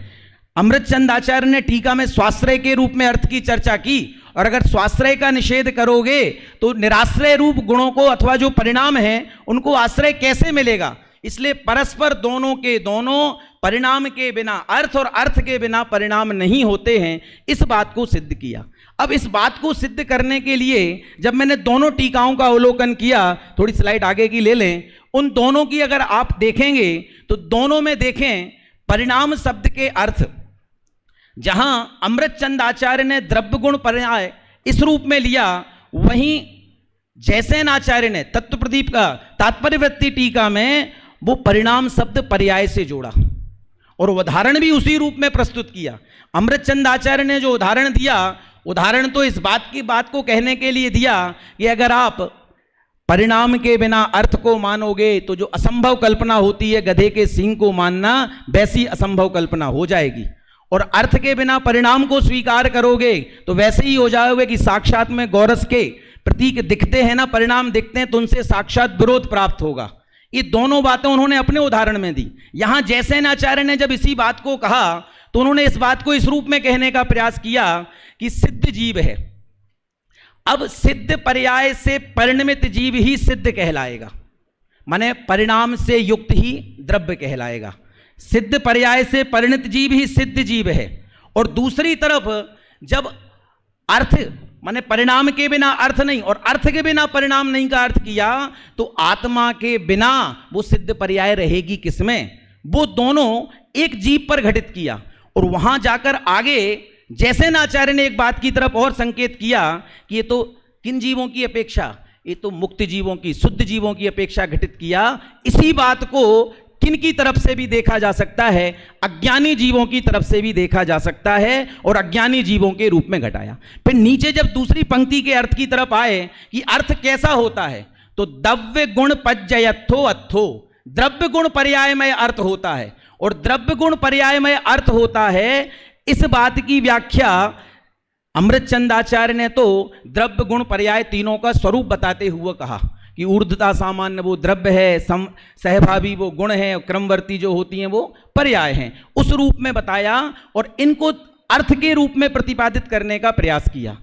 अमृतचंद आचार्य ने टीका में स्वाश्रय के रूप में अर्थ की चर्चा की, और अगर स्वाश्रय का निषेध करोगे तो निराश्रय रूप गुणों को अथवा जो परिणाम हैं उनको आश्रय कैसे मिलेगा? इसलिए परस्पर दोनों के दोनों परिणाम के बिना अर्थ और अर्थ के बिना परिणाम नहीं होते हैं, इस बात को सिद्ध किया। अब इस बात को सिद्ध करने के लिए जब मैंने दोनों टीकाओं का अवलोकन किया, थोड़ी स्लाइड आगे की ले लें, उन दोनों की अगर आप देखेंगे तो दोनों में देखें परिणाम शब्द के अर्थ, जहां अमृतचंद आचार्य ने द्रव्य गुण पर्याय इस रूप में लिया, वहीं जयसेन आचार्य ने तत्व प्रदीप का तात्पर्यवृत्ति टीका में वो परिणाम शब्द पर्याय से जोड़ा और उदाहरण भी उसी रूप में प्रस्तुत किया। अमृतचंद आचार्य ने जो उदाहरण दिया उदाहरण तो इस बात को कहने के लिए दिया कि अगर आप परिणाम के बिना अर्थ को मानोगे तो जो असंभव कल्पना होती है गधे के सींग को मानना, वैसी असंभव कल्पना हो जाएगी। और अर्थ के बिना परिणाम को स्वीकार करोगे तो वैसे ही हो जाओगे कि साक्षात में गोरस के प्रतीक दिखते हैं ना, परिणाम दिखते हैं, तो उनसे साक्षात विरोध प्राप्त होगा। ये दोनों बातें उन्होंने अपने उदाहरण में दी। यहां जयसेनाचार्य ने जब इसी बात को कहा तो उन्होंने इस बात को इस रूप में कहने का प्रयास किया कि सिद्ध जीव है। अब सिद्ध पर्याय से परिणमित जीव ही सिद्ध कहलाएगा, माने परिणाम से युक्त ही द्रव्य कहलाएगा। सिद्ध पर्याय से परिणत जीव ही सिद्ध जीव है। और दूसरी तरफ जब अर्थ माने परिणाम के बिना अर्थ नहीं और अर्थ के बिना परिणाम नहीं का अर्थ किया तो आत्मा के बिना वो सिद्ध पर्याय रहेगी किसमें? वो दोनों एक जीव पर घटित किया। और वहां जाकर आगे जयसेनाचार्य ने एक बात की तरफ और संकेत किया कि ये तो किन जीवों की अपेक्षा, ये तो मुक्त जीवों की, शुद्ध जीवों की अपेक्षा घटित किया। इसी बात को किन की तरफ से भी देखा जा सकता है? अज्ञानी जीवों की तरफ से भी देखा जा सकता है और अज्ञानी जीवों के रूप में घटाया। फिर नीचे जब दूसरी पंक्ति के अर्थ की तरफ आए कि अर्थ कैसा होता है, तो द्रव्य गुण पज्जयत्थो अर्थो, द्रव्य गुण पर्यायमय अर्थ होता है। और द्रव्य गुण पर्यायमय अर्थ होता है, इस बात की व्याख्या अमृतचंदाचार्य ने तो द्रव्य गुण पर्याय तीनों का स्वरूप बताते हुए कहा कि ऊर्ध्वता सामान्य वो द्रव्य है, सहभावी वो गुण है, क्रमवर्ती जो होती हैं वो पर्याय हैं, उस रूप में बताया और इनको अर्थ के रूप में प्रतिपादित करने का प्रयास किया।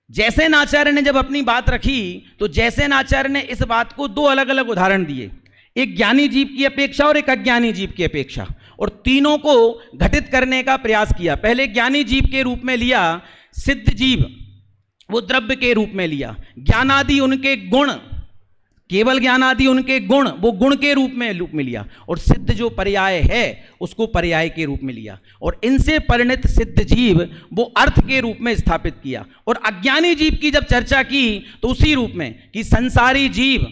जयसेनाचार्य ने जब अपनी बात रखी तो जयसेनाचार्य ने इस बात को दो अलग अलग उदाहरण दिए, एक ज्ञानी जीव की अपेक्षा और एक अज्ञानी जीव की अपेक्षा, और तीनों को घटित करने का प्रयास किया। पहले ज्ञानी जीव के रूप में लिया, सिद्ध जीव वो द्रव्य के रूप में लिया, ज्ञानादि उनके गुण, केवल ज्ञानादि उनके गुण वो गुण के रूप में लिया, और सिद्ध जो पर्याय है उसको पर्याय के रूप में लिया, और इनसे परिणत सिद्ध जीव वो अर्थ के रूप में स्थापित किया। और अज्ञानी जीव की जब चर्चा की तो उसी रूप में कि संसारी जीव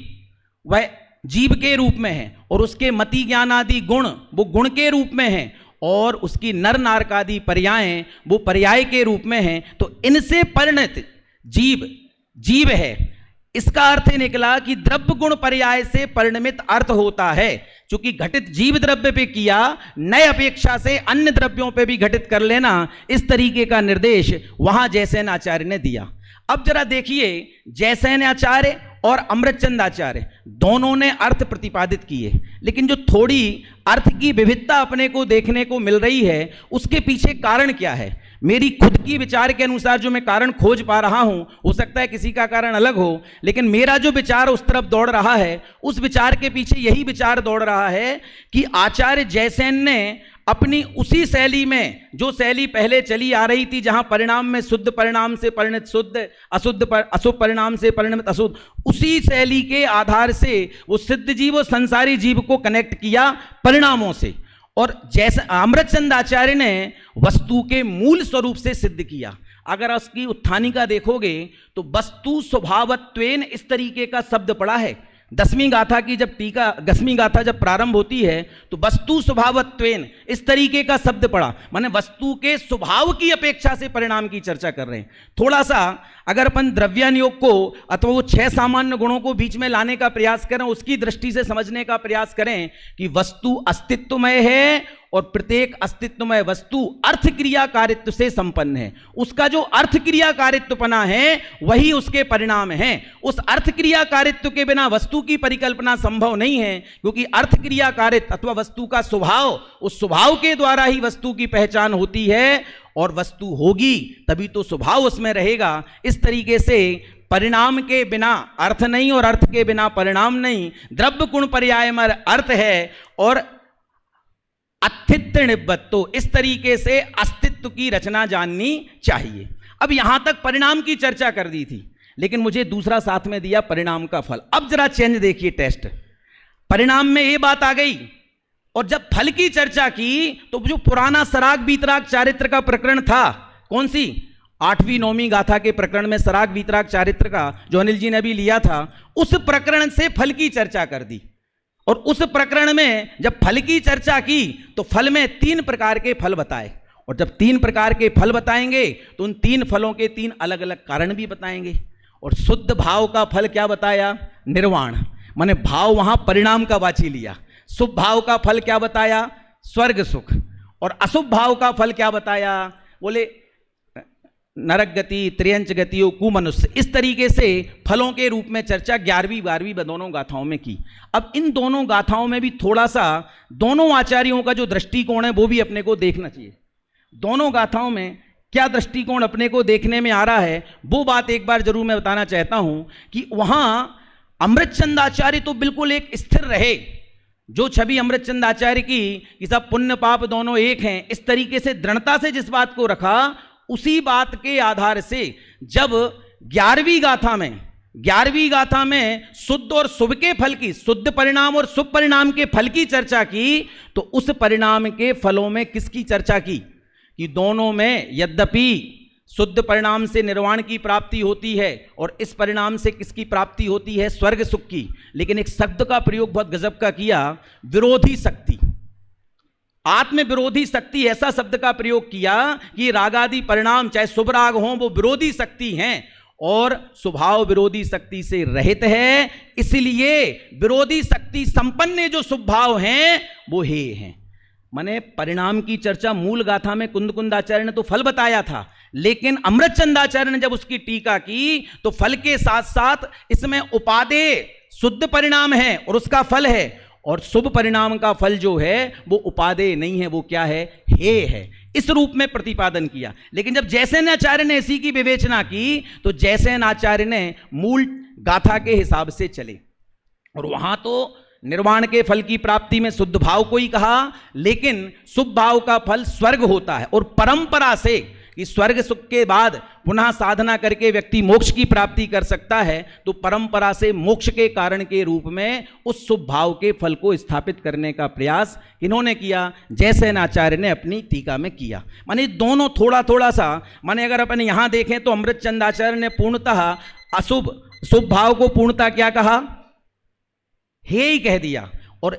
वह जीव के रूप में है और उसके मति ज्ञान आदि गुण वो गुण के रूप में है, और उसकी नर नारकादि पर्याय वो पर्याय के रूप में है। तो इनसे परिणत जीव जीव है। इसका अर्थ निकला कि द्रव्य गुण पर्याय से परिणमित अर्थ होता है, क्योंकि घटित जीव द्रव्य पे किया, नए अपेक्षा से अन्य द्रव्यों पे भी घटित कर लेना, इस तरीके का निर्देश वहां जयसेनाचार्य ने दिया। अब जरा देखिए, जयसेनाचार्य और अमृतचंदाचार्य दोनों ने अर्थ प्रतिपादित किए, लेकिन जो थोड़ी अर्थ की विविधता अपने को देखने को मिल रही है उसके पीछे कारण क्या है? मेरी खुद की विचार के अनुसार जो मैं कारण खोज पा रहा हूं, हो सकता है किसी का कारण अलग हो, लेकिन मेरा जो विचार उस तरफ दौड़ रहा है, उस विचार के पीछे यही विचार दौड़ रहा है कि आचार्य जयसेन ने अपनी उसी शैली में, जो शैली पहले चली आ रही थी, जहां परिणाम में शुद्ध परिणाम से परिणत शुद्ध, अशुद्ध परिणाम से परिणमित अशुद्ध, उसी शैली के आधार से वो सिद्ध जीव और संसारी जीव को कनेक्ट किया परिणामों से। और जैसे अमृतचंदाचार्य ने वस्तु के मूल स्वरूप से सिद्ध किया। अगर उसकी उत्थानिका देखोगे तो वस्तु स्वभावत्वेन इस तरीके का शब्द पड़ा है। 10वीं गाथा की जब टीका 10वीं गाथा जब प्रारंभ होती है तो वस्तु स्वभावत्वेन इस तरीके का शब्द पड़ा, माने वस्तु के स्वभाव की अपेक्षा से परिणाम की चर्चा कर रहे हैं। थोड़ा सा अगर अपन द्रव्यानुयोग को अथवा वो 6 सामान्य गुणों को बीच में लाने का प्रयास करें, उसकी दृष्टि से समझने का प्रयास करें कि वस्तु अस्तित्वमय है और प्रत्येक अस्तित्वमय वस्तु अर्थ क्रिया कारित्व से संपन्न है। उसका जो अर्थ क्रिया कारित्वपना है वही उसके परिणाम है। उस अर्थ क्रिया कारित्व के बिना वस्तु की परिकल्पना संभव नहीं है, क्योंकि अर्थ क्रिया कारित्व अथवा वस्तु का स्वभाव, उस स्वभाव के द्वारा ही वस्तु की पहचान होती है, और वस्तु होगी तभी तो स्वभाव उसमें रहेगा। इस तरीके से परिणाम के बिना अर्थ नहीं और अर्थ के बिना परिणाम नहीं, द्रव्य गुण पर्यायमय अर्थ है और अस्तित्व निबद्धो, इस तरीके से अस्तित्व की रचना जाननी चाहिए। अब यहां तक परिणाम की चर्चा कर दी थी, लेकिन मुझे दूसरा साथ में दिया परिणाम का फल। अब जरा चेंज देखिए, टेस्ट परिणाम में ये बात आ गई, और जब फल की चर्चा की तो जो पुराना सराग बीतराग चारित्र का प्रकरण था, कौन सी 8वीं 9वीं गाथा के प्रकरण में सराग बीतराग चारित्र का जो अनिल जी ने भी लिया था, उस प्रकरण से फल की चर्चा कर दी। और उस प्रकरण में जब फल की चर्चा की तो फल में 3 प्रकार के फल बताए, और जब 3 प्रकार के फल बताएंगे तो उन 3 फलों के 3 अलग अलग कारण भी बताएंगे। और शुद्ध भाव का फल क्या बताया? निर्वाण, माने भाव वहां परिणाम का वाची लिया। शुभ भाव का फल क्या बताया? स्वर्ग सुख। और अशुभ भाव का फल क्या बताया? बोले नरक गति, त्रियंच गति, कुमनुष्य। इस तरीके से फलों के रूप में चर्चा 11वीं 12वीं दोनों गाथाओं में की। अब इन दोनों गाथाओं में भी थोड़ा सा दोनों आचार्यों का जो दृष्टिकोण है वो भी अपने को देखना चाहिए। दोनों गाथाओं में क्या दृष्टिकोण अपने को देखने में आ रहा है, वो बात एक बार जरूर मैं बताना चाहता हूं कि वहां अमृतचंद आचार्य तो बिल्कुल एक स्थिर रहे। जो छवि अमृतचंद आचार्य की कि सब पुण्य पाप दोनों एक हैं, इस तरीके से दृढ़ता से जिस बात को रखा, उसी बात के आधार से जब 11वीं गाथा में शुद्ध और शुभ के फल की, शुद्ध परिणाम और शुभ परिणाम के फल की चर्चा की, तो उस परिणाम के फलों में किसकी चर्चा की? कि दोनों में यद्यपि शुद्ध परिणाम से निर्वाण की प्राप्ति होती है और इस परिणाम से किसकी प्राप्ति होती है? स्वर्ग सुख की। लेकिन एक शब्द का प्रयोग बहुत गजब का किया, विरोधी शक्ति, आत्म विरोधी शक्ति, ऐसा शब्द का प्रयोग किया कि रागादि परिणाम चाहे शुभ राग हों वो विरोधी शक्ति हैं और स्वभाव विरोधी शक्ति से रहित है, इसलिए विरोधी शक्ति संपन्न जो शुभ भाव हैं वो हे हैं। माने परिणाम की चर्चा मूल गाथा में कुंदकुंदाचार्य ने तो फल बताया था, लेकिन अमृतचंदाचार्य ने जब उसकी टीका की तो फल के साथ साथ इसमें उपादेय शुद्ध परिणाम है और उसका फल है, और शुभ परिणाम का फल जो है वो उपादेय नहीं है, वो क्या है? हे है। इस रूप में प्रतिपादन किया। लेकिन जब जैसेन आचार्य ने इसी की विवेचना की तो जैसेन आचार्य ने मूल गाथा के हिसाब से चले और वहां तो निर्वाण के फल की प्राप्ति में शुद्ध भाव को ही कहा, लेकिन शुभ भाव का फल स्वर्ग होता है और परंपरा से कि स्वर्ग सुख के बाद पुनः साधना करके व्यक्ति मोक्ष की प्राप्ति कर सकता है, तो परंपरा से मोक्ष के कारण के रूप में उस शुभ भाव के फल को स्थापित करने का प्रयास इन्होंने किया, जैसेन आचार्य ने अपनी टीका में किया। माने दोनों थोड़ा थोड़ा सा, माने अगर अपन यहां देखें तो अमृतचंद आचार्य ने पूर्णतः अशुभ शुभ भाव को पूर्णतः क्या कहा? हे ही कह दिया। और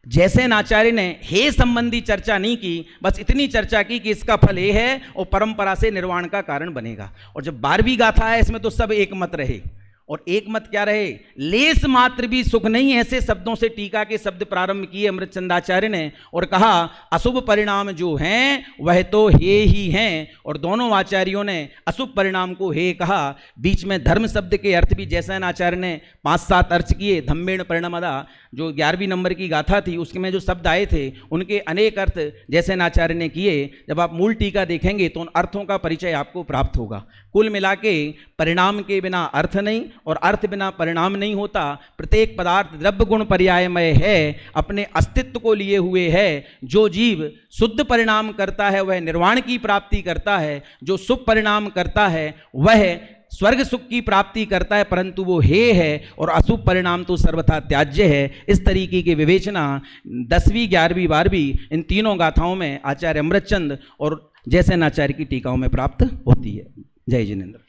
जैसेन आचार्य ने हे संबंधी चर्चा नहीं की, बस इतनी चर्चा की कि इसका फल ये है और परंपरा से निर्वाण का कारण बनेगा। और जब 12वीं गाथा है इसमें तो सब एक मत रहे, और एक मत क्या रहे? लेस मात्र भी सुख नहीं, ऐसे शब्दों से टीका के शब्द प्रारंभ किए अमृतचंदाचार्य ने और कहा अशुभ परिणाम जो हैं वह तो हे ही हैं, और दोनों आचार्यों ने अशुभ परिणाम को हे कहा। बीच में धर्म शब्द के अर्थ भी जैसेन आचार्य ने 5-7 अर्थ किए। धम्मेण परिणामदा जो 11वीं नंबर की गाथा थी उसमें जो शब्द आए थे उनके अनेक अर्थ जैसेन आचार्य ने किए। जब आप मूल टीका देखेंगे तो उन अर्थों का परिचय आपको प्राप्त होगा। कुल मिला के परिणाम के बिना अर्थ नहीं और अर्थ बिना परिणाम नहीं होता। प्रत्येक पदार्थ द्रव्य गुण पर्यायमय है, अपने अस्तित्व को लिए हुए है। जो जीव शुद्ध परिणाम करता है वह निर्वाण की प्राप्ति करता है, जो शुभ परिणाम करता है वह स्वर्ग सुख की प्राप्ति करता है, परंतु वो हे है, और अशुभ परिणाम तो सर्वथा त्याज्य है। इस तरीके की विवेचना 10वीं 11वीं 12वीं इन तीनों गाथाओं में आचार्य अमृतचंद और जैसेन आचार्य की टीकाओं में प्राप्त होती है। जय जिनेन्द्र।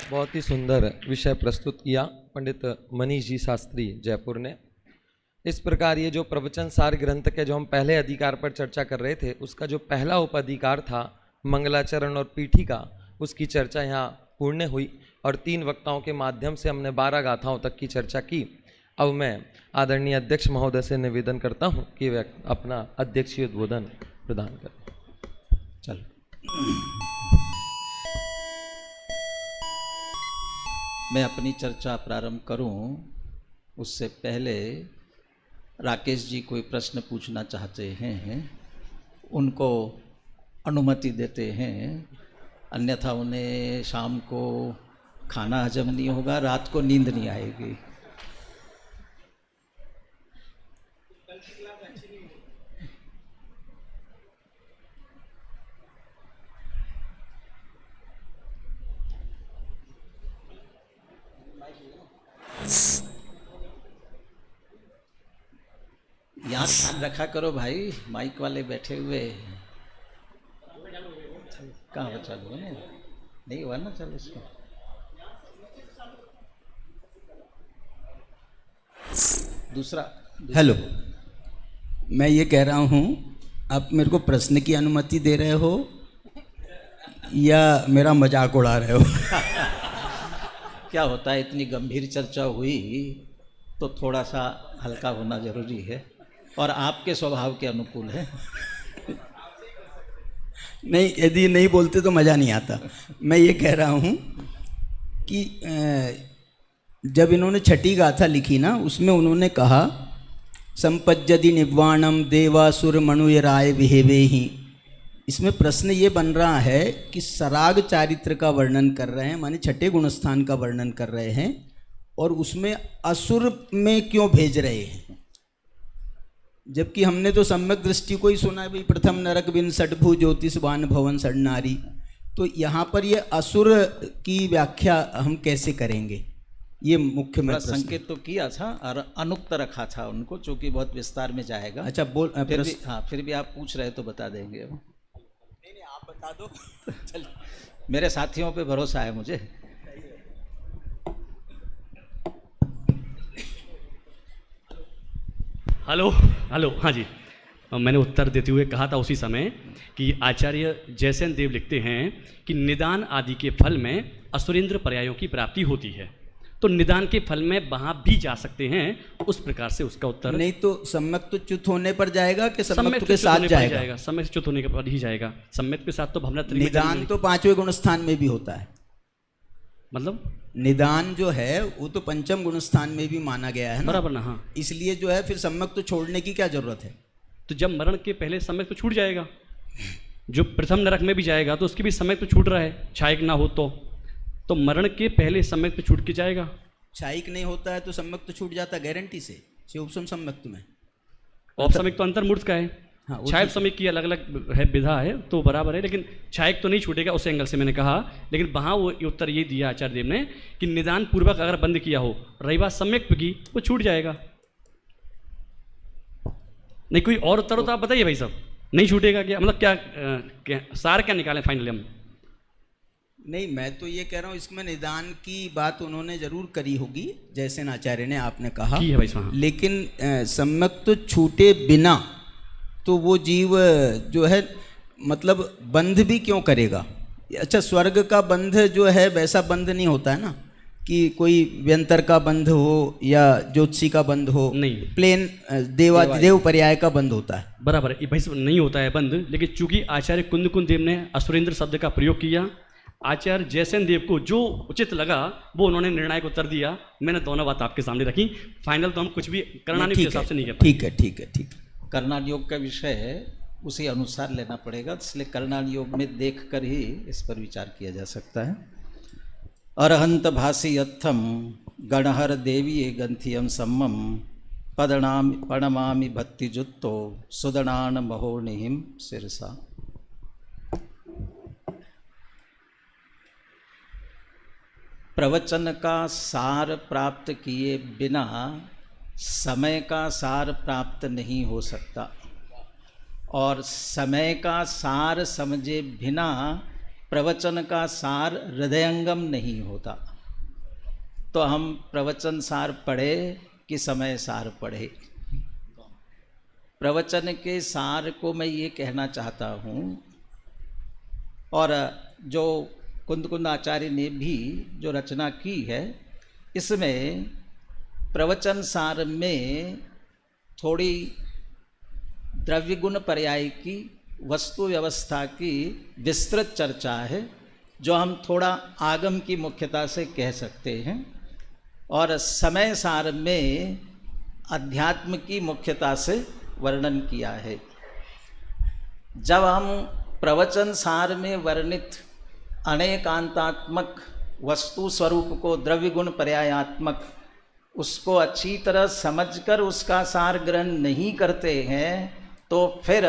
बहुत ही सुंदर विषय प्रस्तुत किया पंडित मनीष जी शास्त्री जयपुर ने। इस प्रकार ये जो प्रवचन सार ग्रंथ के जो हम पहले अधिकार पर चर्चा कर रहे थे उसका जो पहला उपअधिकार था मंगलाचरण और पीठिका, उसकी चर्चा यहाँ पूर्ण हुई और 3 वक्ताओं के माध्यम से हमने 12 गाथाओं तक की चर्चा की। अब मैं आदरणीय अध्यक्ष महोदय से निवेदन करता हूँ कि वे अपना अध्यक्षीय उद्बोधन प्रदान करें। चल मैं अपनी चर्चा प्रारंभ करूं उससे पहले राकेश जी कोई प्रश्न पूछना चाहते हैं, उनको अनुमति देते हैं, अन्यथा उन्हें शाम को खाना हजम नहीं होगा, रात को नींद नहीं आएगी। यहाँ ध्यान रखा करो भाई, माइक वाले बैठे हुए कहाँ पर चालू है? नहीं हुआ ना चालू इसको। दूसरा हेलो, मैं ये कह रहा हूँ, आप मेरे को प्रश्न की अनुमति दे रहे हो या मेरा मजाक उड़ा रहे हो? क्या होता है, इतनी गंभीर चर्चा हुई तो थोड़ा सा हल्का होना जरूरी है, और आपके स्वभाव के अनुकूल है। नहीं, यदि नहीं बोलते तो मज़ा नहीं आता। मैं ये कह रहा हूँ कि जब इन्होंने छठी गाथा लिखी ना, उसमें उन्होंने कहा संपज्जति निवाणम देवासुर मनुयराय विहेवे ही। इसमें प्रश्न ये बन रहा है कि सराग चारित्र का वर्णन कर रहे हैं, माने छठे गुणस्थान का वर्णन कर रहे हैं, और उसमें असुर में क्यों भेज रहे हैं? जबकि हमने तो सम्यक दृष्टि को ही सुना है, भाई प्रथम नरक बिन सटभु ज्योतिषवान भवन सड़नारी। तो यहाँ पर ये असुर की व्याख्या हम कैसे करेंगे? ये मुख्य में प्रश्न। संकेत तो किया था और अनुक्त रखा था उनको, चूंकि बहुत विस्तार में जाएगा। अच्छा, बोल फिर भी, हाँ, फिर भी आप पूछ रहे तो बता देंगे। नहीं, आप बता दो। चल, मेरे साथियों पे भरोसा है मुझे। हेलो हेलो, हाँ जी, मैंने उत्तर देते हुए कहा था उसी समय कि आचार्य जयसेन देव लिखते हैं कि निदान आदि के फल में असुरेंद्र पर्यायों की प्राप्ति होती है, तो निदान के फल में वहाँ भी जा सकते हैं। उस प्रकार से उसका उत्तर नहीं तो सम्यक तो च्युत होने पर जाएगा कि सम्यक सम्यक के साथ जाएगा? सम्यक च्युत होने के बाद ही जाएगा। सम्यक के साथ तो भावना निदान तो पांचवें गुणस्थान में भी होता है। मतलब निदान जो है वो तो पंचम गुणस्थान में भी माना गया है ना, बराबर ना? हाँ, इसलिए जो है फिर सम्यक तो छोड़ने की क्या जरूरत है? तो जब मरण के पहले सम्यक तो छूट जाएगा। जो प्रथम नरक में भी जाएगा तो उसकी भी सम्यक तो छूट रहा है, छायक ना हो तो मरण के पहले सम्यक तो छूट के जाएगा। छायक नहीं होता है तो सम्यक तो छूट जाता गारंटी से, उपसम सम्यक में। औपसमिक तो अंतर्मूर्त का है। हाँ, छायक समिक की अलग अलग है, विधा है, तो बराबर है, लेकिन छायक तो नहीं छूटेगा, उस एंगल से मैंने कहा। लेकिन वहाँ वो उत्तर ये दिया आचार्य देव ने कि निदान पूर्वक अगर बंद किया हो, रही बात सम्यक की, वो छूट जाएगा। नहीं कोई और उत्तर हो तो आप बताइए भाई साहब, नहीं छूटेगा क्या? मतलब क्या सार क्या निकालें फाइनली हम? नहीं, मैं तो ये कह रहा हूँ इसमें निदान की बात उन्होंने जरूर करी होगी, जैसे आचार्य ने आपने कहा की है भाई साहब। लेकिन सम्यक तो छूटे बिना तो वो जीव जो है मतलब बंध भी क्यों करेगा? अच्छा, स्वर्ग का बंध जो है वैसा बंध नहीं होता है ना कि कोई व्यंतर का बंध हो या ज्योतिषी का बंध हो, नहीं, प्लेन देवादिदेव पर्याय का बंध होता है। बराबर है भाई साहब, नहीं होता है बंध। लेकिन चूंकि आचार्य कुंद देव ने असुरेंद्र शब्द का प्रयोग किया, आचार्य जयसेन देव को जो उचित लगा वो उन्होंने निर्णायक उत्तर दिया। मैंने दोनों बात आपके सामने रखी। फाइनल तो हम कुछ भी करणानुयोग के हिसाब से नहीं कर पाए। ठीक है, ठीक है, ठीक है। कर्णानुयोग का विषय है, उसी अनुसार लेना पड़ेगा, इसलिए कर्णानुयोग में देखकर ही इस पर विचार किया जा सकता है। अरहंत भासी अत्थम गणहर देवी गंथियम सम्मम पणमामि भक्ति जुत्तो सुदनान महोनिहिम सिरसा। प्रवचन का सार प्राप्त किए बिना समय का सार प्राप्त नहीं हो सकता, और समय का सार समझे बिना प्रवचन का सार हृदयंगम नहीं होता। तो हम प्रवचन सार पढ़े कि समय सार पढ़े? प्रवचन के सार को मैं ये कहना चाहता हूँ, और जो कुंद आचार्य ने भी जो रचना की है, इसमें प्रवचन सार में थोड़ी द्रव्य गुण पर्याय की, वस्तु व्यवस्था की विस्तृत चर्चा है, जो हम थोड़ा आगम की मुख्यता से कह सकते हैं, और समय सार में अध्यात्म की मुख्यता से वर्णन किया है। जब हम प्रवचन सार में वर्णित अनेकांतात्मक वस्तु स्वरूप को द्रव्य गुण पर्यायात्मक उसको अच्छी तरह समझकर उसका सार ग्रहण नहीं करते हैं, तो फिर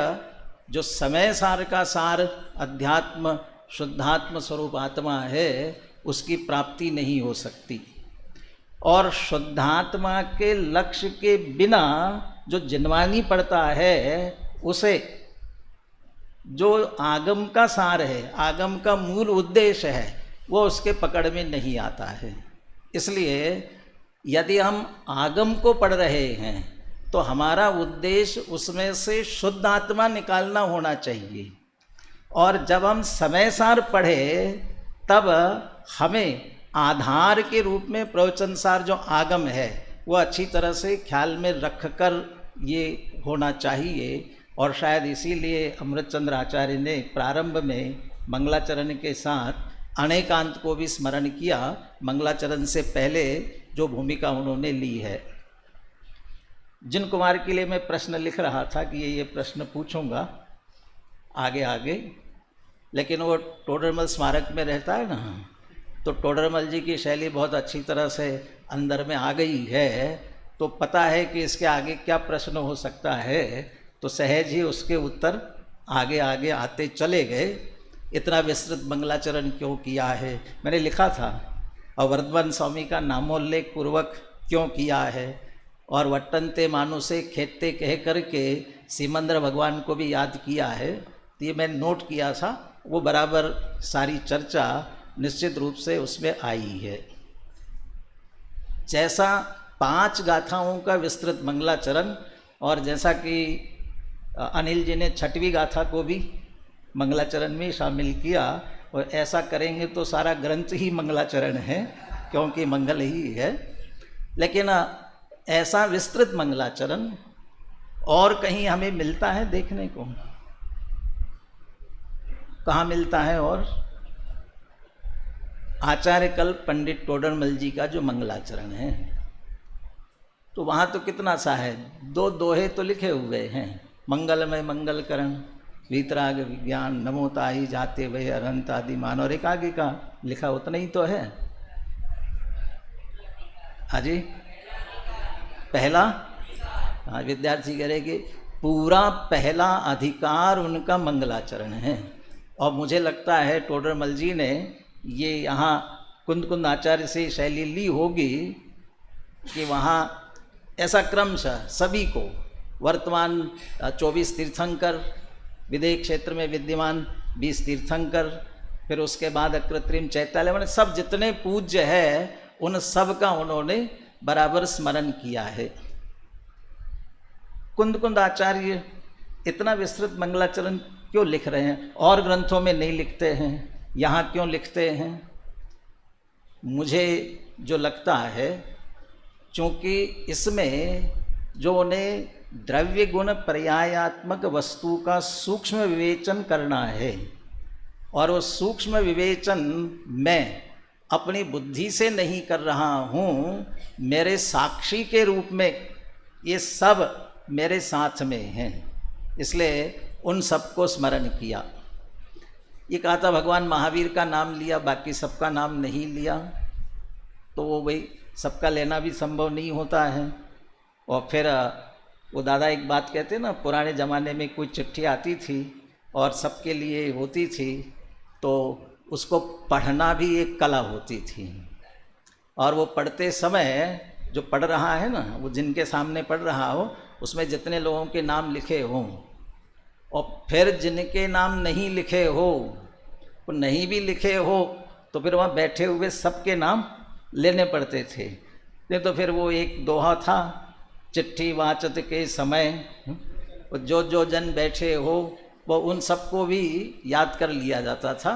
जो समय सार का सार अध्यात्म शुद्धात्म स्वरूप आत्मा है, उसकी प्राप्ति नहीं हो सकती। और शुद्धात्मा के लक्ष्य के बिना जो जिनवानी पड़ता है, उसे जो आगम का सार है, आगम का मूल उद्देश्य है, वो उसके पकड़ में नहीं आता है। इसलिए यदि हम आगम को पढ़ रहे हैं तो हमारा उद्देश्य उसमें से शुद्ध आत्मा निकालना होना चाहिए। और जब हम समय सार पढ़े तब हमें आधार के रूप में प्रवचन सार जो आगम है वो अच्छी तरह से ख्याल में रखकर ये होना चाहिए। और शायद इसीलिए अमृतचंद्र आचार्य ने प्रारंभ में मंगलाचरण के साथ अनेकांत को भी स्मरण किया। मंगलाचरण से पहले जो भूमिका उन्होंने ली है। जिन कुमार के लिए मैं प्रश्न लिख रहा था कि ये प्रश्न पूछूंगा आगे आगे, लेकिन वो टोडरमल स्मारक में रहता है ना, तो टोडरमल जी की शैली बहुत अच्छी तरह से अंदर में आ गई है, तो पता है कि इसके आगे क्या प्रश्न हो सकता है, तो सहज ही उसके उत्तर आगे आगे आते चले गए। इतना विस्तृत मंगलाचरण क्यों किया है मैंने लिखा था, और वर्धमान स्वामी का नामोल्लेख पूर्वक क्यों किया है, और वट्टनते मानुसे खेते कह करके सीमंद्र भगवान को भी याद किया है। तो ये मैंने नोट किया था, वो बराबर सारी चर्चा निश्चित रूप से उसमें आई है। जैसा 5 गाथाओं का विस्तृत मंगलाचरण, और जैसा कि अनिल जी ने 6वीं गाथा को भी मंगलाचरण में शामिल किया, और ऐसा करेंगे तो सारा ग्रंथ ही मंगलाचरण है, क्योंकि मंगल ही है। लेकिन ऐसा विस्तृत मंगलाचरण और कहीं हमें मिलता है देखने को? कहाँ मिलता है? और आचार्य कल्प पंडित टोडरमल जी का जो मंगलाचरण है, तो वहाँ तो कितना सा है, 2 दोहे तो लिखे हुए हैं। मंगलमय मंगलकरण वीतराग विज्ञान नमोताही जाते वह अनंत आदि मान, और एक आगे का लिखा उतना ही तो है। हाजी पहला, हाँ विद्यार्थी कह रहे कि पूरा पहला अधिकार उनका मंगलाचरण है। और मुझे लगता है टोडरमल जी ने ये यहाँ कुंद आचार्य से शैली ली होगी कि वहाँ ऐसा क्रमशः सभी को वर्तमान 24 तीर्थंकर, विदेह क्षेत्र में विद्यमान 20 तीर्थंकर, फिर उसके बाद अकृत्रिम चैत्यालय, मैंने सब जितने पूज्य है उन सब का उन्होंने बराबर स्मरण किया है। कुंद आचार्य इतना विस्तृत मंगलाचरण क्यों लिख रहे हैं? और ग्रंथों में नहीं लिखते हैं, यहाँ क्यों लिखते हैं? मुझे जो लगता है, चूँकि इसमें जो उन्हें द्रव्य गुण पर्यायात्मक वस्तु का सूक्ष्म विवेचन करना है, और वो सूक्ष्म विवेचन मैं अपनी बुद्धि से नहीं कर रहा हूँ, मेरे साक्षी के रूप में ये सब मेरे साथ में हैं, इसलिए उन सबको स्मरण किया। ये कहा था भगवान महावीर का नाम लिया, बाकी सबका नाम नहीं लिया, तो वो भाई सबका लेना भी संभव नहीं होता है। और फिर वो दादा एक बात कहते ना, पुराने ज़माने में कोई चिट्ठी आती थी और सबके लिए होती थी, तो उसको पढ़ना भी एक कला होती थी, और वो पढ़ते समय जो पढ़ रहा है ना, वो जिनके सामने पढ़ रहा हो उसमें जितने लोगों के नाम लिखे हों, और फिर जिनके नाम नहीं लिखे हो, वो नहीं भी लिखे हो, तो फिर वहाँ बैठे हुए सबके नाम लेने पड़ते थे। नहीं तो फिर वो एक दोहा था, चिट्ठी वाचत के समय जो जन बैठे हो वो उन सबको भी याद कर लिया जाता था।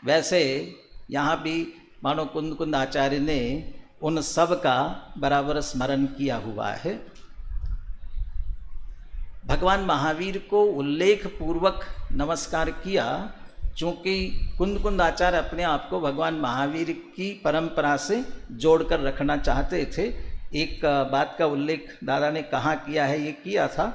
वैसे यहाँ भी मानो कुंद आचार्य ने उन सब का बराबर स्मरण किया हुआ है। भगवान महावीर को उल्लेख पूर्वक नमस्कार किया, चूँकि कुंद आचार्य अपने आप को भगवान महावीर की परंपरा से जोड़कर रखना चाहते थे। एक बात का उल्लेख दादा ने कहाँ किया है, ये किया था।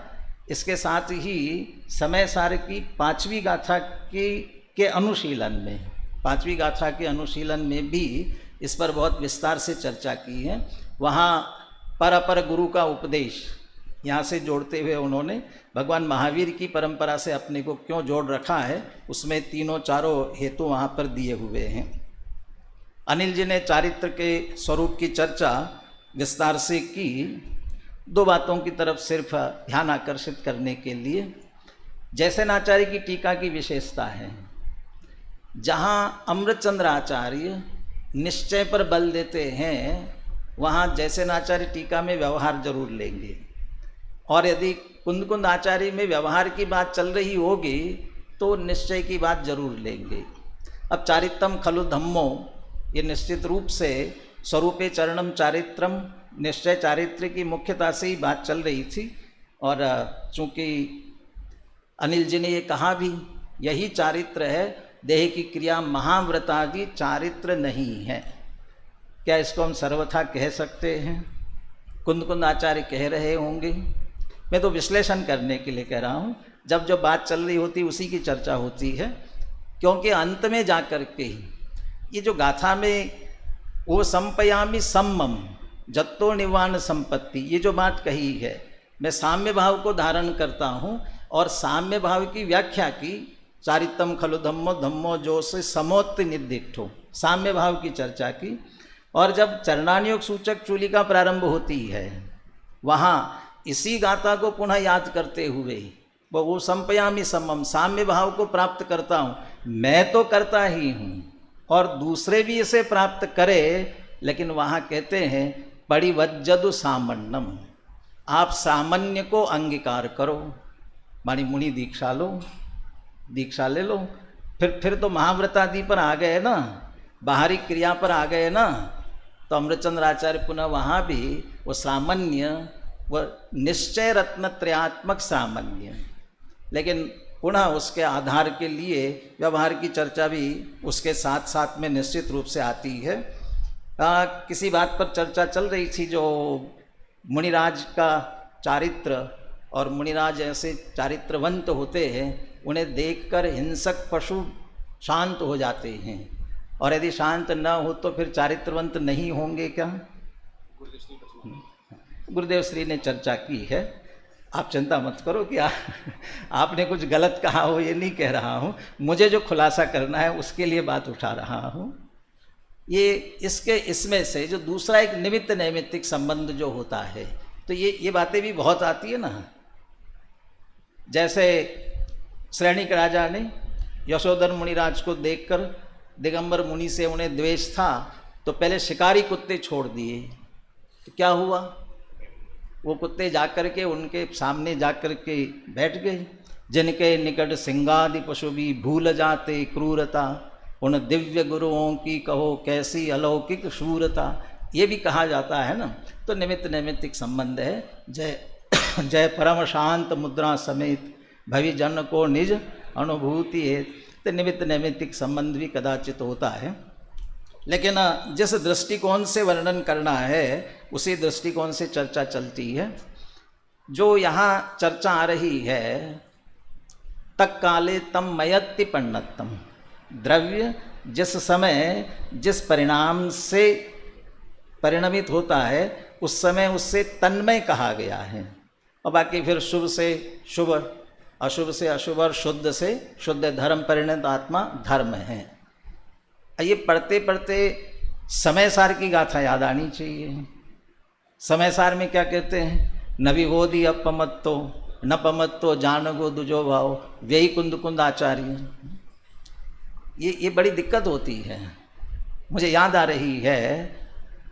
इसके साथ ही समय सार की 5वीं गाथा के अनुशीलन में, 5वीं गाथा के अनुशीलन में भी इस पर बहुत विस्तार से चर्चा की है। वहाँ पर अपर गुरु का उपदेश यहाँ से जोड़ते हुए उन्होंने भगवान महावीर की परंपरा से अपने को क्यों जोड़ रखा है, उसमें तीनों चारों हेतु वहाँ पर दिए हुए हैं। अनिल जी ने चारित्र के स्वरूप की चर्चा विस्तार से की। 2 बातों की तरफ सिर्फ ध्यान आकर्षित करने के लिए, जैसेनाचार्य की टीका की विशेषता है, जहाँ अमृतचंद्र आचार्य निश्चय पर बल देते हैं, वहाँ जैसेनाचार्य टीका में व्यवहार जरूर लेंगे। और यदि कुंद कुंद आचार्य में व्यवहार की बात चल रही होगी तो निश्चय की बात जरूर लेंगे। अब चारित्रम खलु धम्मो, ये निश्चित रूप से स्वरूपे चरणम चारित्रम, निश्चय चारित्र की मुख्यता से ही बात चल रही थी। और चूँकि अनिल जी ने ये कहा भी, यही चारित्र है, देह की क्रिया महाव्रतादि चारित्र नहीं है। क्या इसको हम सर्वथा कह सकते हैं? कुंद कुंद आचार्य कह रहे होंगे, मैं तो विश्लेषण करने के लिए कह रहा हूँ। जब जब बात चल रही होती उसी की चर्चा होती है, क्योंकि अंत में जा कर के ये जो गाथा में वो संपयामी सम्मम जत्तो निवान संपत्ति, ये जो बात कही है, मैं साम्य भाव को धारण करता हूँ और साम्य भाव की व्याख्या की। चारितम खलु धम्मो, धम्मो जो से समोत्त निर्दिष्टो, साम्य भाव की चर्चा की। और जब चरणानुयोग सूचक चूलिका प्रारंभ होती है, वहाँ इसी गाथा को पुनः याद करते हुए वो संपयामी समम, साम्य भाव को प्राप्त करता हूँ। मैं तो करता ही हूँ और दूसरे भी इसे प्राप्त करे, लेकिन वहाँ कहते हैं परिवज्जदु सामन्नम, आप सामान्य को अंगीकार करो। मानी मुनि दीक्षा लो, दीक्षा ले लो। फिर तो महाव्रतादि पर आ गए ना, बाहरी क्रिया पर आ गए ना, तो अमृतचंद्र आचार्य पुनः वहाँ भी वो सामान्य, वह निश्चय रत्नत्रयात्मक सामान्य, लेकिन पुनः उसके आधार के लिए व्यवहार की चर्चा भी उसके साथ साथ में निश्चित रूप से आती है। किसी बात पर चर्चा चल रही थी, जो मुनिराज का चारित्र, और मुनिराज ऐसे चारित्रवंत होते हैं, उन्हें देखकर हिंसक पशु शांत हो जाते हैं, और यदि शांत न हो तो फिर चारित्रवंत नहीं होंगे क्या? गुरुदेव श्री ने चर्चा की है, आप चिंता मत करो कि आपने कुछ गलत कहा हो, ये नहीं कह रहा हूँ। मुझे जो खुलासा करना है उसके लिए बात उठा रहा हूँ। ये इसमें से जो दूसरा एक निमित्त नैमित्तिक संबंध जो होता है, तो ये बातें भी बहुत आती है ना। जैसे श्रेणिक राजा ने यशोधर मुनिराज को देखकर, दिगंबर मुनि से उन्हें द्वेष था, तो पहले शिकारी कुत्ते छोड़ दिए। तो क्या हुआ? वो कुत्ते जाकर के उनके सामने जाकर के बैठ गए। जिनके निकट सिंगादि पशु भी भूल जाते क्रूरता, उन दिव्य गुरुओं की कहो कैसी अलौकिक शूरता। ये भी कहा जाता है ना। तो निमित्त नैमित्तिक संबंध है। जय जय परम शांत मुद्रा समेत भवि जन को निज अनुभूति है। तो निमित्त नैमित्तिक संबंध भी कदाचित होता है, लेकिन जिस दृष्टिकोण से वर्णन करना है उसी दृष्टिकोण से चर्चा चलती है। जो यहाँ चर्चा आ रही है, तत्काले तम मयत्ति पण्णत्तम, द्रव्य जिस समय जिस परिणाम से परिणमित होता है उस समय उससे तन्मय कहा गया है। और बाकी फिर शुभ से शुभ, अशुभ से अशुभ और शुद्ध से शुद्ध धर्म परिणत आत्मा धर्म है। ये पढ़ते पढ़ते समय सार की गाथा याद आनी चाहिए। समय सार में क्या कहते हैं? नवि होदी अपमत्तो न पमत्तो जानगो दुजो भाव व्ययी कुंद कुंद आचार्य। ये बड़ी दिक्कत होती है। मुझे याद आ रही है,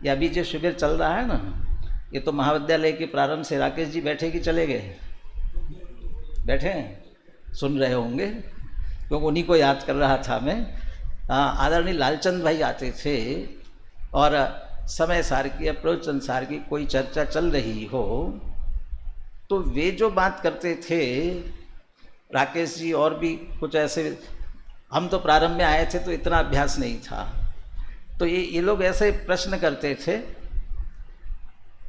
ये अभी जो शिविर चल रहा है ना, ये तो महाविद्यालय के प्रारंभ से राकेश जी बैठे कि चले गए? बैठे हैं, सुन रहे होंगे, क्योंकि उन्हीं को याद कर रहा था मैं। आदरणीय लालचंद भाई आते थे और समय सार की या प्रवचन सार की कोई चर्चा चल रही हो तो वे जो बात करते थे, राकेश जी और भी कुछ ऐसे, हम तो प्रारंभ में आए थे तो इतना अभ्यास नहीं था, तो ये लोग ऐसे प्रश्न करते थे।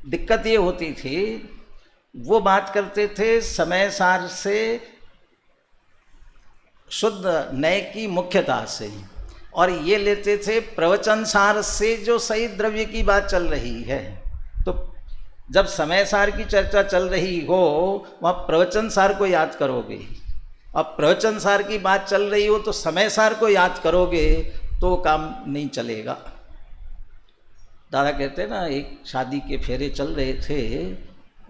दिक्कत ये होती थी, वो बात करते थे समय सार से शुद्ध नय की मुख्यता से, और ये लेते थे प्रवचन सार से जो सही द्रव्य की बात चल रही है। तो जब समय सार की चर्चा चल रही हो वहाँ प्रवचन सार को याद करोगे, अब प्रवचन सार की बात चल रही हो तो समय सार को याद करोगे तो काम नहीं चलेगा। दादा कहते ना, एक शादी के फेरे चल रहे थे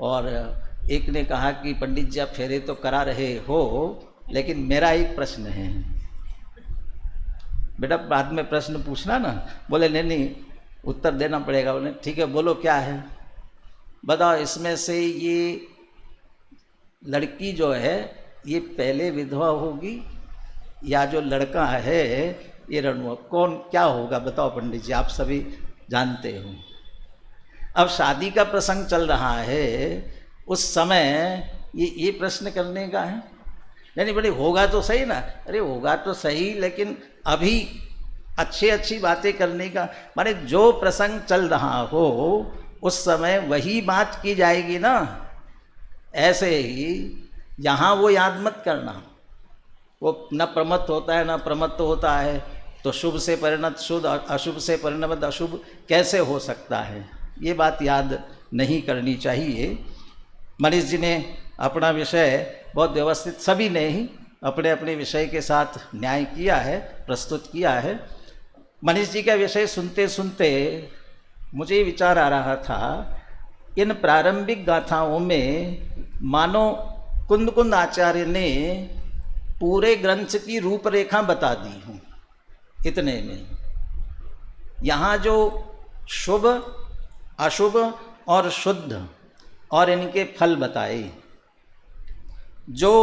और एक ने कहा कि पंडित जी आप फेरे तो करा रहे हो, लेकिन मेरा एक प्रश्न है। बेटा बाद में प्रश्न पूछना ना। बोले नहीं उत्तर देना पड़ेगा। बोले ठीक है बोलो क्या है, बताओ। इसमें से ये लड़की जो है ये पहले विधवा होगी या जो लड़का है ये रणुआ, कौन क्या होगा बताओ पंडित जी, आप सभी जानते हो। अब शादी का प्रसंग चल रहा है, उस समय ये प्रश्न करने का है? नहीं बड़े होगा तो सही ना, अरे होगा तो सही, लेकिन अभी अच्छी बातें करने का, माने जो प्रसंग चल रहा हो उस समय वही बात की जाएगी ना। ऐसे ही यहाँ वो याद मत करना, वो न प्रमत्त होता है न प्रमत्त होता है, तो शुभ से परिणत शुद्ध, अशुभ से परिणत अशुभ कैसे हो सकता है, ये बात याद नहीं करनी चाहिए। मनीष जी ने अपना विषय बहुत व्यवस्थित, सभी ने ही अपने अपने विषय के साथ न्याय किया है, प्रस्तुत किया है। मनीष जी का विषय सुनते सुनते मुझे ये विचार आ रहा था, इन प्रारंभिक गाथाओं में मानो कुंद कुंद आचार्य ने पूरे ग्रंथ की रूपरेखा बता दी हूँ इतने में। यहाँ जो शुभ अशुभ और शुद्ध और इनके फल बताए, जो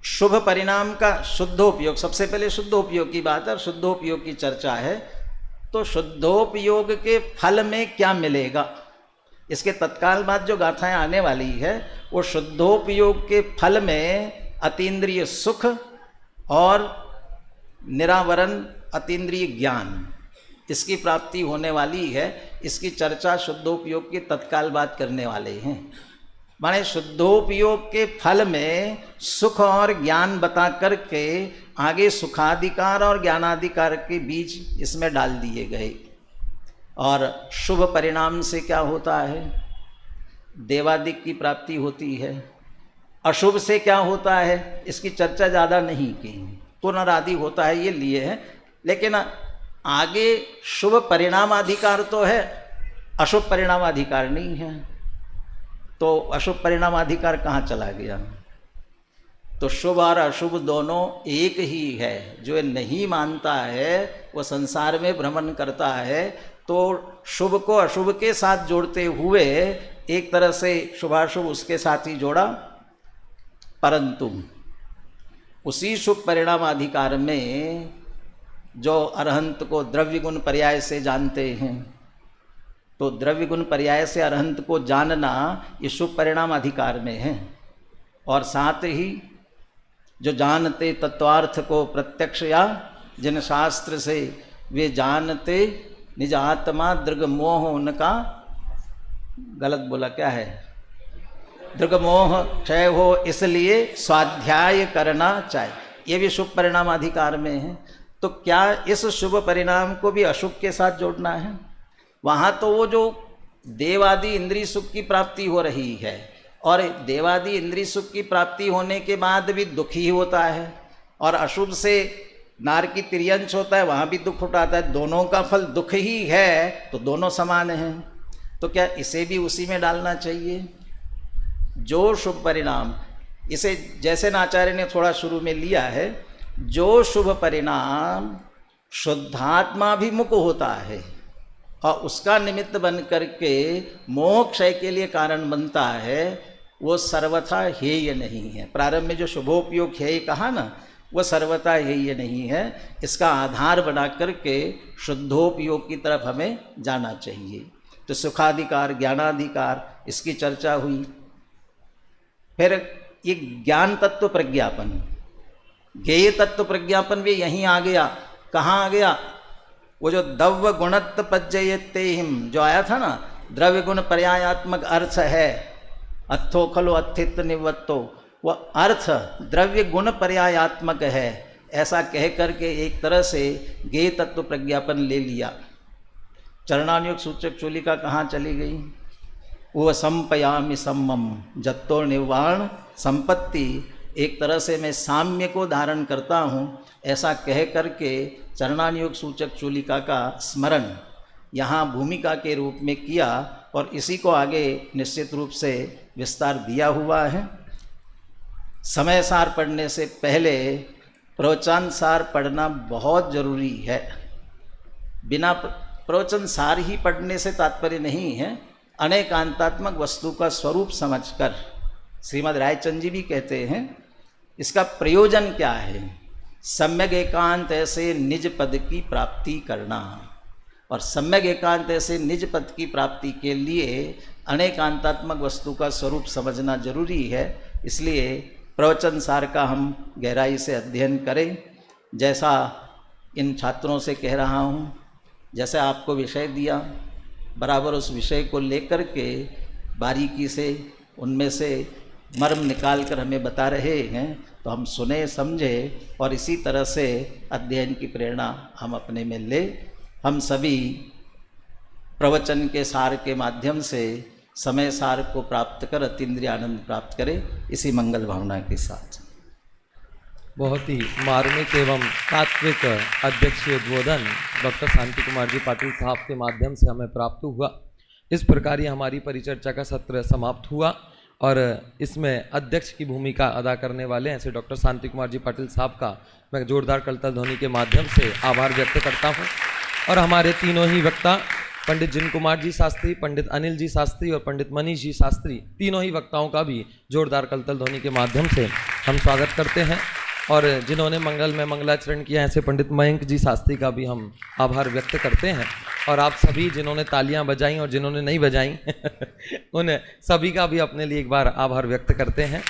शुभ परिणाम का शुद्धोपयोग, सबसे पहले शुद्धोपयोग की बात है और शुद्धोपयोग की चर्चा है, तो शुद्धोपयोग के फल में क्या मिलेगा, इसके तत्काल बाद जो गाथाएं आने वाली है वो शुद्धोपयोग के फल में अतीन्द्रिय सुख और निरावरण अतीन्द्रिय ज्ञान, इसकी प्राप्ति होने वाली है। इसकी चर्चा शुद्धोपयोग की तत्काल बात करने वाले हैं। माने शुद्धोपयोग के फल में सुख और ज्ञान बता करके आगे सुखाधिकार और ज्ञानाधिकार के बीच इसमें डाल दिए गए। और शुभ परिणाम से क्या होता है, देवादिक की प्राप्ति होती है। अशुभ से क्या होता है, इसकी चर्चा ज़्यादा नहीं की, पुनरादि होता है ये लिए है, लेकिन आगे शुभ परिणामाधिकार तो है, अशुभ परिणामाधिकार नहीं है। तो अशुभ परिणामाधिकार कहाँ चला गया? तो शुभ और अशुभ दोनों एक ही है। जो नहीं मानता है वो संसार में भ्रमण करता है, तो शुभ को अशुभ के साथ जोड़ते हुए एक तरह से शुभाशुभ उसके साथ ही जोड़ा, परंतु उसी शुभ परिणामाधिकार में जो अरहंत को द्रव्य गुण पर्याय से जानते हैं, तो द्रव्य गुण पर्याय से अरहंत को जानना ये शुभ परिणाम अधिकार में है। और साथ ही जो जानते तत्वार्थ को प्रत्यक्ष या जिन शास्त्र से वे जानते निज आत्मा दृग मोह उनका, गलत बोला क्या है, दृग मोह क्षय हो इसलिए स्वाध्याय करना चाहिए, ये भी शुभ परिणाम अधिकार में है। तो क्या इस शुभ परिणाम को भी अशुभ के साथ जोड़ना है? वहाँ तो वो जो देवादि इंद्रिय सुख की प्राप्ति हो रही है और देवादि इंद्रिय सुख की प्राप्ति होने के बाद भी दुख ही होता है, और अशुभ से नार की तिर्यंश होता है, वहाँ भी दुख उठाता है, दोनों का फल दुख ही है, तो दोनों समान हैं। तो क्या इसे भी उसी में डालना चाहिए? जो शुभ परिणाम, इसे जैसे आचार्य ने थोड़ा शुरू में लिया है, जो शुभ परिणाम शुद्धात्माभिमुख होता है और उसका निमित्त बन करके मोह क्षय के लिए कारण बनता है, वो सर्वथा हेय नहीं है। प्रारंभ में जो शुभोपयोग हेय कहा ना, वो सर्वथा हेय नहीं है। इसका आधार बना करके शुद्धोपयोग की तरफ हमें जाना चाहिए। तो सुखाधिकार ज्ञानाधिकार इसकी चर्चा हुई। फिर ये ज्ञान तत्व प्रज्ञापन, ज्ञेय तत्व प्रज्ञापन भी यहीं आ गया। कहाँ आ गया? वो जो दव्य गुणत्व पज्जयते हिम जो आया था ना, द्रव्य गुण पर्यायात्मक अर्थ है, अत्थो खलो अत्थित निवत्तो, वह अर्थ द्रव्य गुण पर्यायात्मक है, ऐसा कह करके एक तरह से ज्ञेय तत्व प्रज्ञापन ले लिया। चरणानुयोग सूचक चूलिका कहाँ चली गई? वो संपयामि सम्मम जत्तो निर्वाण संपत्ति, एक तरह से मैं साम्य को धारण करता हूँ, ऐसा कह करके चरणानुयोग सूचक चूलिका का स्मरण यहाँ भूमिका के रूप में किया और इसी को आगे निश्चित रूप से विस्तार दिया हुआ है। समय सार पढ़ने से पहले प्रवचन सार पढ़ना बहुत जरूरी है। बिना प्रवचन सार ही पढ़ने से तात्पर्य नहीं है, अनेकांतात्मक वस्तु का स्वरूप समझकर, श्रीमद् रायचंद जी भी कहते हैं, इसका प्रयोजन क्या है? सम्यक एकांत ऐसे निज पद की प्राप्ति करना, और सम्यक एकांत ऐसे निज पद की प्राप्ति के लिए अनेकांतात्मक वस्तु का स्वरूप समझना जरूरी है। इसलिए प्रवचन सार का हम गहराई से अध्ययन करें। जैसा इन छात्रों से कह रहा हूँ, जैसे आपको विषय दिया, बराबर उस विषय को लेकर के बारीकी से उनमें से मर्म निकाल कर हमें बता रहे हैं, तो हम सुने समझे और इसी तरह से अध्ययन की प्रेरणा हम अपने में ले। हम सभी प्रवचन के सार के माध्यम से समय सार को प्राप्त कर अतीन्द्रिय आनंद प्राप्त करें, इसी मंगल भावना के साथ। बहुत ही मार्मिक एवं तात्विक अध्यक्षीय उद्बोधन डॉक्टर शांति कुमार जी पाटिल साहब के माध्यम से हमें प्राप्त हुआ। इस प्रकार ही हमारी परिचर्चा का सत्र समाप्त हुआ और इसमें अध्यक्ष की भूमिका अदा करने वाले हैं डॉक्टर शांति कुमार जी पाटिल साहब का मैं जोरदार करताल ध्वनि के माध्यम से आभार व्यक्त करता हूँ। और हमारे तीनों ही वक्ता पंडित जिन कुमार जी शास्त्री, पंडित अनिल जी शास्त्री और पंडित मनीष जी शास्त्री, तीनों ही वक्ताओं का भी जोरदार करताल ध्वनि के माध्यम से हम स्वागत करते हैं। और जिन्होंने मंगल में मंगलाचरण किया ऐसे पंडित मयंक जी शास्त्री का भी हम आभार व्यक्त करते हैं। और आप सभी जिन्होंने तालियां बजाई और जिन्होंने नहीं बजाई उन सभी का भी अपने लिए एक बार आभार व्यक्त करते हैं।